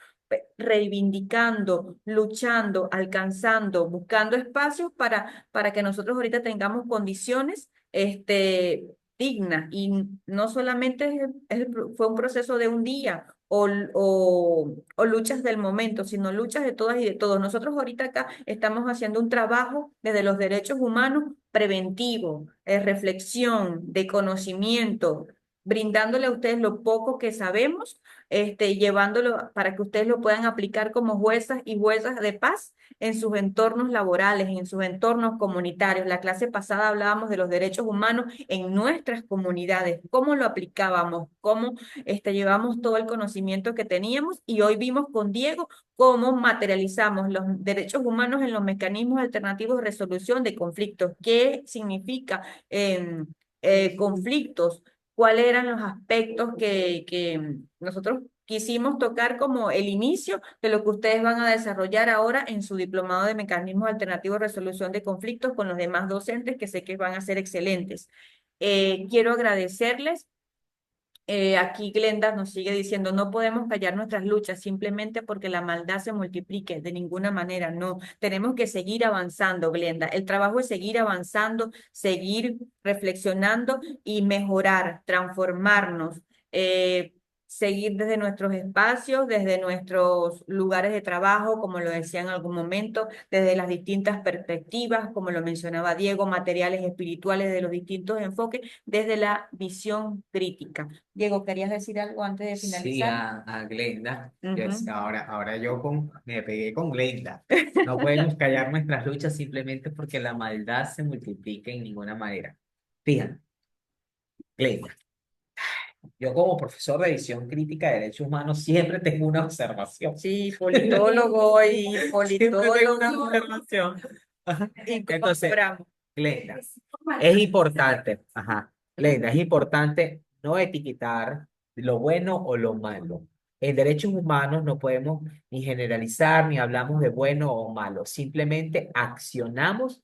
A: reivindicando, luchando, alcanzando, buscando espacios para que nosotros ahorita tengamos condiciones dignas. Y no solamente fue un proceso de un día o luchas del momento, sino luchas de todas y de todos. Nosotros ahorita acá estamos haciendo un trabajo desde los derechos humanos preventivo, reflexión, de conocimiento, brindándole a ustedes lo poco que sabemos, llevándolo para que ustedes lo puedan aplicar como juezas y juezas de paz en sus entornos laborales, en sus entornos comunitarios. La clase pasada hablábamos de los derechos humanos en nuestras comunidades, cómo lo aplicábamos, cómo llevamos todo el conocimiento que teníamos, y hoy vimos con Diego cómo materializamos los derechos humanos en los mecanismos alternativos de resolución de conflictos. ¿Qué significa conflictos? ¿Cuáles eran los aspectos que nosotros quisimos tocar como el inicio de lo que ustedes van a desarrollar ahora en su diplomado de mecanismos alternativos de resolución de conflictos con los demás docentes, que sé que van a ser excelentes? Quiero agradecerles. Aquí Glenda nos sigue diciendo, no podemos callar nuestras luchas simplemente porque la maldad se multiplique, de ninguna manera, no. Tenemos que seguir avanzando, Glenda. El trabajo es seguir avanzando, seguir reflexionando y mejorar, transformarnos. Seguir desde nuestros espacios, desde nuestros lugares de trabajo, como lo decía en algún momento, desde las distintas perspectivas, como lo mencionaba Diego, materiales espirituales de los distintos enfoques, desde la visión crítica. Diego, ¿querías decir algo antes de
B: Sí,
A: finalizar?
B: a Glenda.
A: Ujú.
B: Ahora yo me pegué con Glenda. No podemos callar nuestras luchas simplemente porque la maldad se multiplica en ninguna manera. Fíjate, Glenda, yo como profesor de visión crítica de derechos humanos siempre tengo una observación.
A: Sí, politólogo y
B: Siempre tengo una
A: politólogo
B: observación. Ajá.
A: y
B: Entonces,
A: compramos.
B: Glenda, es importante, ajá, Glenda, es importante no etiquetar lo bueno o lo malo. En derechos humanos no podemos ni generalizar ni hablamos de bueno o malo. Simplemente accionamos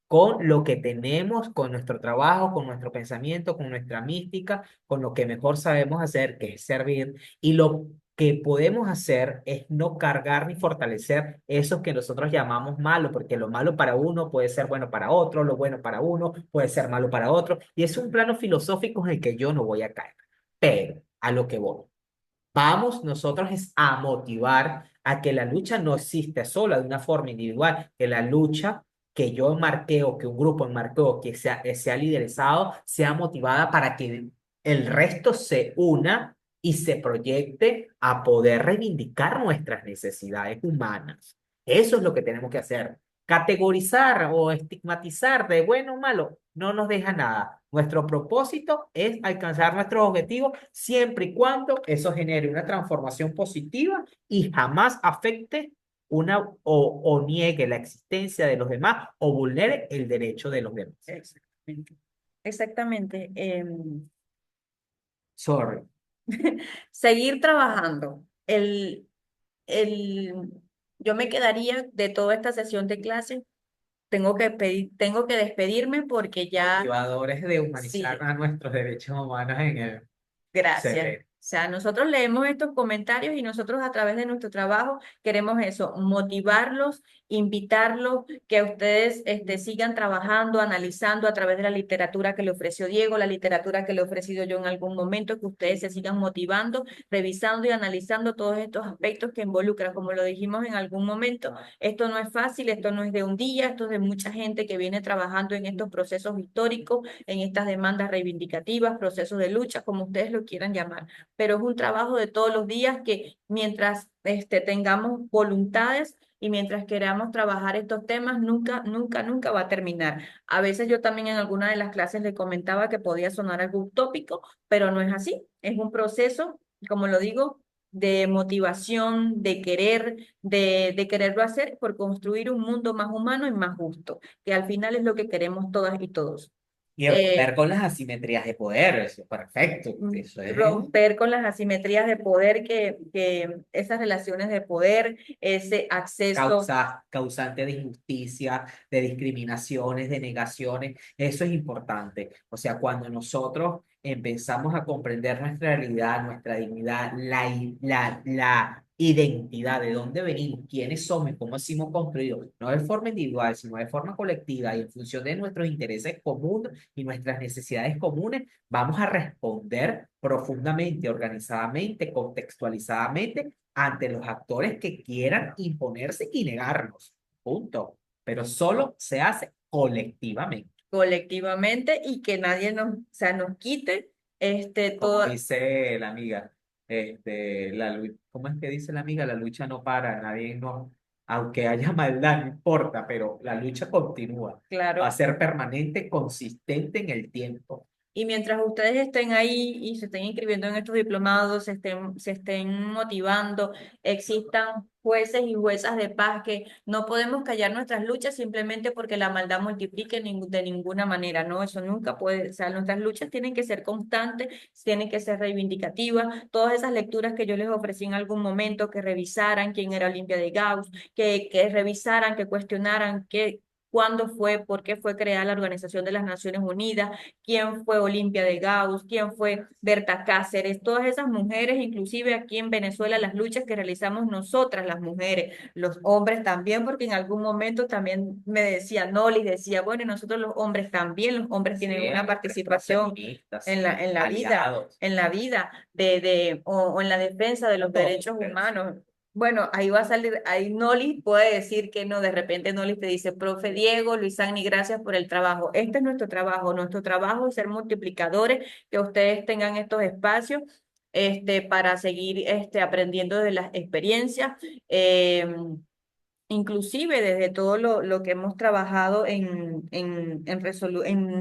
B: con lo que tenemos, con nuestro trabajo, con nuestro pensamiento, con nuestra mística, con lo que mejor sabemos hacer, que es servir. Y lo que podemos hacer es no cargar ni fortalecer eso que nosotros llamamos malo, porque lo malo para uno puede ser bueno para otro, lo bueno para uno puede ser malo para otro, y es un plano filosófico en el que yo no voy a caer. Pero a lo que voy, vamos nosotros es a motivar a que la lucha no existe sola de una forma individual, que la lucha que yo enmarqué o que un grupo enmarcó, que sea liderizado, sea motivada para que el resto se una y se proyecte a poder reivindicar nuestras necesidades humanas. Eso es lo que tenemos que hacer. Categorizar o estigmatizar de bueno o malo no nos deja nada. Nuestro propósito es alcanzar nuestros objetivos siempre y cuando eso genere una transformación positiva y jamás afecte o niegue la existencia de los demás o vulnere el derecho de los demás.
A: Exactamente. Exactamente.
B: Sorry.
A: Seguir trabajando. El, yo me quedaría de toda esta sesión de clase. Tengo que despedirme porque ya,
B: Motivadores de
A: sí,
B: humanizar a nuestros derechos humanos en el
A: gracias.
B: CR.
A: O sea, nosotros leemos estos comentarios y nosotros a través de nuestro trabajo queremos eso, motivarlos, invitarlos, que ustedes sigan trabajando, analizando a través de la literatura que le ofreció Diego, la literatura que le he ofrecido yo en algún momento, que ustedes se sigan motivando, revisando y analizando todos estos aspectos que involucran, como lo dijimos en algún momento, esto no es fácil, esto no es de un día, esto es de mucha gente que viene trabajando en estos procesos históricos, en estas demandas reivindicativas, procesos de lucha, como ustedes lo quieran llamar, pero es un trabajo de todos los días que mientras tengamos voluntades y mientras queramos trabajar estos temas, nunca va a terminar. A veces yo también en alguna de las clases le comentaba que podía sonar algo utópico, pero no es así. Es un proceso, como lo digo, de motivación, de querer, de quererlo hacer por construir un mundo más humano y más justo, que al final es lo que queremos todas y todos.
B: Y romper con las asimetrías de poder, eso es perfecto. Eso es
A: romper con las asimetrías de poder, que esas relaciones de poder, ese acceso.
B: Causante de injusticia, de discriminaciones, de negaciones. Eso es importante. O sea, cuando nosotros empezamos a comprender nuestra realidad, nuestra dignidad, la identidad, de dónde venimos, quiénes somos, cómo hemos construido, no de forma individual, sino de forma colectiva y en función de nuestros intereses comunes y nuestras necesidades comunes, vamos a responder profundamente, organizadamente, contextualizadamente ante los actores que quieran imponerse y negarnos. Punto. Pero solo se hace colectivamente.
A: Colectivamente, y que nadie nos, o sea, nos quite
B: Como
A: todo.
B: dice la amiga, ¿cómo es que dice la amiga? La lucha no para, aunque haya maldad, no importa, pero la lucha continúa.
A: Claro.
B: Va a ser permanente, consistente en el tiempo.
A: Y mientras ustedes estén ahí y se estén inscribiendo en estos diplomados, se estén motivando, existan jueces y juezas de paz, que no podemos callar nuestras luchas simplemente porque la maldad multiplique de ninguna manera, ¿no? Eso nunca puede, o sea, nuestras luchas tienen que ser constantes, tienen que ser reivindicativas. Todas esas lecturas que yo les ofrecí en algún momento, que revisaran quién era Olimpia de Gauss, que revisaran, que cuestionaran cuándo fue, por qué fue creada la Organización de las Naciones Unidas, quién fue Olimpia de Gauss, quién fue Berta Cáceres, todas esas mujeres, inclusive aquí en Venezuela, las luchas que realizamos nosotras, las mujeres, los hombres también, porque en algún momento también me decía Nolis, decía, bueno, y nosotros los hombres también, los hombres tienen una participación en la vida o en la defensa de los derechos humanos. Bueno, ahí va a salir, ahí Noli puede decir que no, de repente Noli te dice, profe Diego, Luisani, gracias por el trabajo. Este es nuestro trabajo es ser multiplicadores, que ustedes tengan estos espacios para seguir aprendiendo de las experiencias. Inclusive desde todo lo que hemos trabajado en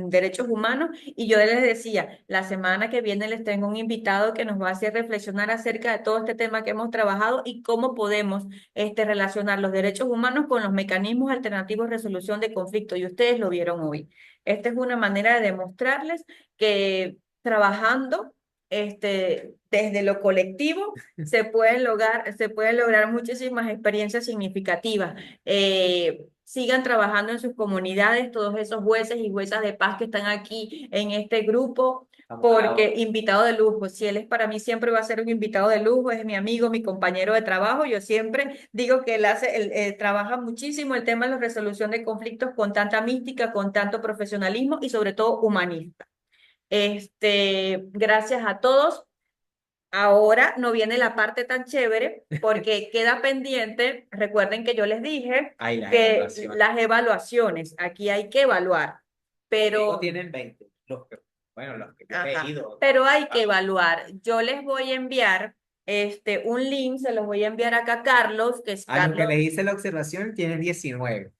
A: derechos humanos, y yo les decía, la semana que viene les tengo un invitado que nos va a hacer reflexionar acerca de todo este tema que hemos trabajado y cómo podemos relacionar los derechos humanos con los mecanismos alternativos de resolución de conflictos, y ustedes lo vieron hoy. Esta es una manera de demostrarles que trabajando desde lo colectivo se pueden lograr muchísimas experiencias significativas. Sigan trabajando en sus comunidades, todos esos jueces y juezas de paz que están aquí en este grupo, porque invitado de lujo, si él es para mí siempre va a ser un invitado de lujo, es mi amigo, mi compañero de trabajo. Yo siempre digo que él trabaja muchísimo el tema de la resolución de conflictos con tanta mística, con tanto profesionalismo y sobre todo humanista. Gracias a todos. Ahora no viene la parte tan chévere porque queda pendiente. Recuerden que yo les dije que las evaluaciones, aquí hay que evaluar, pero
B: tienen 20, los que yo he
A: ajá,
B: ido.
A: pero hay que evaluar. Yo les voy a enviar un link, se los voy a enviar acá a Carlos, que es
B: A lo que
A: Carlos.
B: le hice la observación, tiene 19.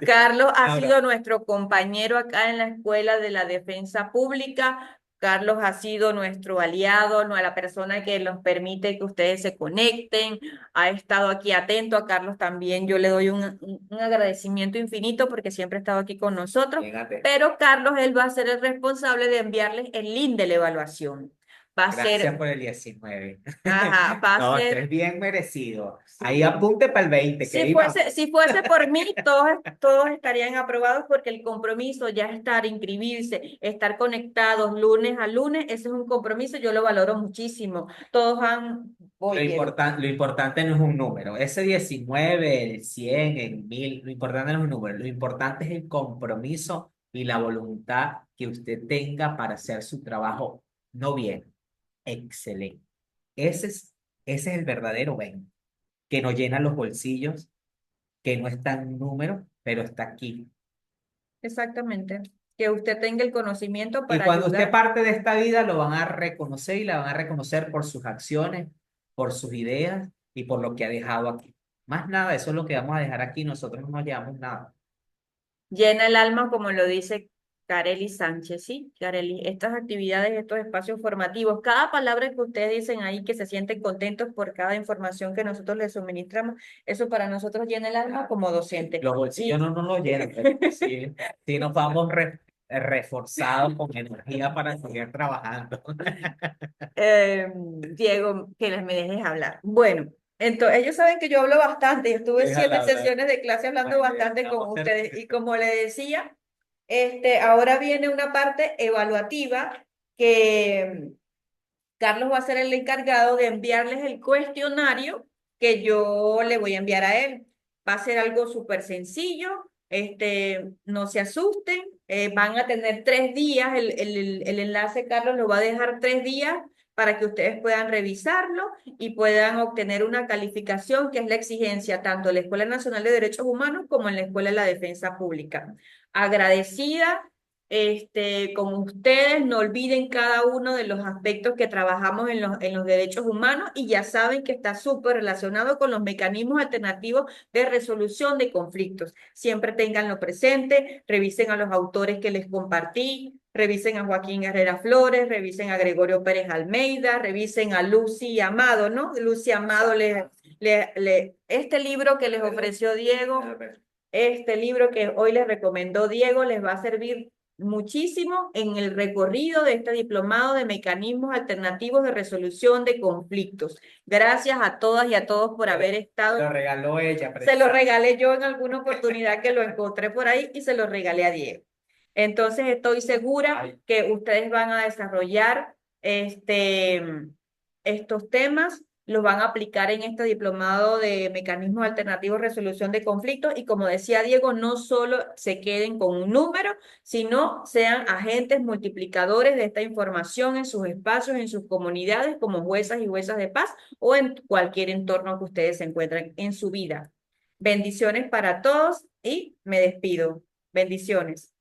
A: Carlos ha
B: Ahora,
A: sido nuestro compañero acá en la Escuela de la Defensa Pública. Carlos ha sido nuestro aliado, la persona que nos permite que ustedes se conecten. Ha estado aquí atento. A Carlos también yo le doy un agradecimiento infinito porque siempre ha estado aquí con nosotros.
B: fíjate,
A: Pero Carlos, él va a ser el responsable de enviarles el link de la evaluación. Va a
B: gracias
A: ser,
B: por el 19.
A: ajá, va a
B: No,
A: ser.
B: es bien merecido. Ahí apunte para el 20, que
A: Si
B: iba.
A: si fuese por mí, todos estarían aprobados, porque el compromiso ya estar, inscribirse, estar conectados lunes a lunes, ese es un compromiso, yo lo valoro muchísimo. Todos han,
B: Lo importante no es un número. Ese 19, el 100, el 1000, lo importante no es un número. Lo importante es el compromiso y la voluntad que usted tenga para hacer su trabajo no bien, excelente. Ese es el verdadero 20, que nos llena los bolsillos, que no está en un número, pero está aquí.
A: Exactamente. Que usted tenga el conocimiento
B: Y
A: para
B: cuando usted
A: ayudar.
B: parte de esta vida, lo van a reconocer y la van a reconocer por sus acciones, por sus ideas y por lo que ha dejado aquí. Más nada, eso es lo que vamos a dejar aquí. Nosotros no nos llevamos nada.
A: Llena el alma, como lo dice Carely Sánchez, ¿sí? Carely, estas actividades, estos espacios formativos, cada palabra que ustedes dicen ahí, que se sienten contentos por cada información que nosotros les suministramos, eso para nosotros llena el alma como docente.
B: Los bolsillos no nos lo llenan, pero sí nos vamos reforzado con energía para seguir trabajando.
A: Diego, que me dejes hablar. Bueno, entonces ellos saben que yo hablo bastante. Yo estuve
B: Déjala
A: 7
B: hablar.
A: sesiones de clase hablando
B: Bueno, ya
A: bastante con
B: estamos
A: ustedes.
B: cerca.
A: Y como le decía, ahora viene una parte evaluativa que Carlos va a ser el encargado de enviarles el cuestionario que yo le voy a enviar a él. Va a ser algo súper sencillo, no se asusten, van a tener 3 días, el enlace Carlos lo va a dejar 3 días para que ustedes puedan revisarlo y puedan obtener una calificación que es la exigencia tanto en la Escuela Nacional de Derechos Humanos como en la Escuela de la Defensa Pública. Agradecida con ustedes, no olviden cada uno de los aspectos que trabajamos en los derechos humanos y ya saben que está súper relacionado con los mecanismos alternativos de resolución de conflictos. Siempre ténganlo presente, revisen a los autores que les compartí, revisen a Joaquín Herrera Flores, revisen a Gregorio Pérez Almeida, revisen a Lucy Amado, ¿no? Lucy Amado, este libro que les ofreció Diego, este libro que hoy les recomendó Diego, les va a servir muchísimo en el recorrido de este diplomado de mecanismos alternativos de resolución de conflictos. Gracias a todas y a todos por haber estado.
B: Lo regaló ella.
A: Se lo regalé yo en alguna oportunidad que lo encontré por ahí y se lo regalé a Diego. Entonces estoy segura que ustedes van a desarrollar estos temas, los van a aplicar en este diplomado de mecanismos alternativos de resolución de conflictos y como decía Diego, no solo se queden con un número, sino sean agentes multiplicadores de esta información en sus espacios, en sus comunidades, como juezas y juezas de paz o en cualquier entorno que ustedes se encuentren en su vida. Bendiciones para todos y me despido. Bendiciones.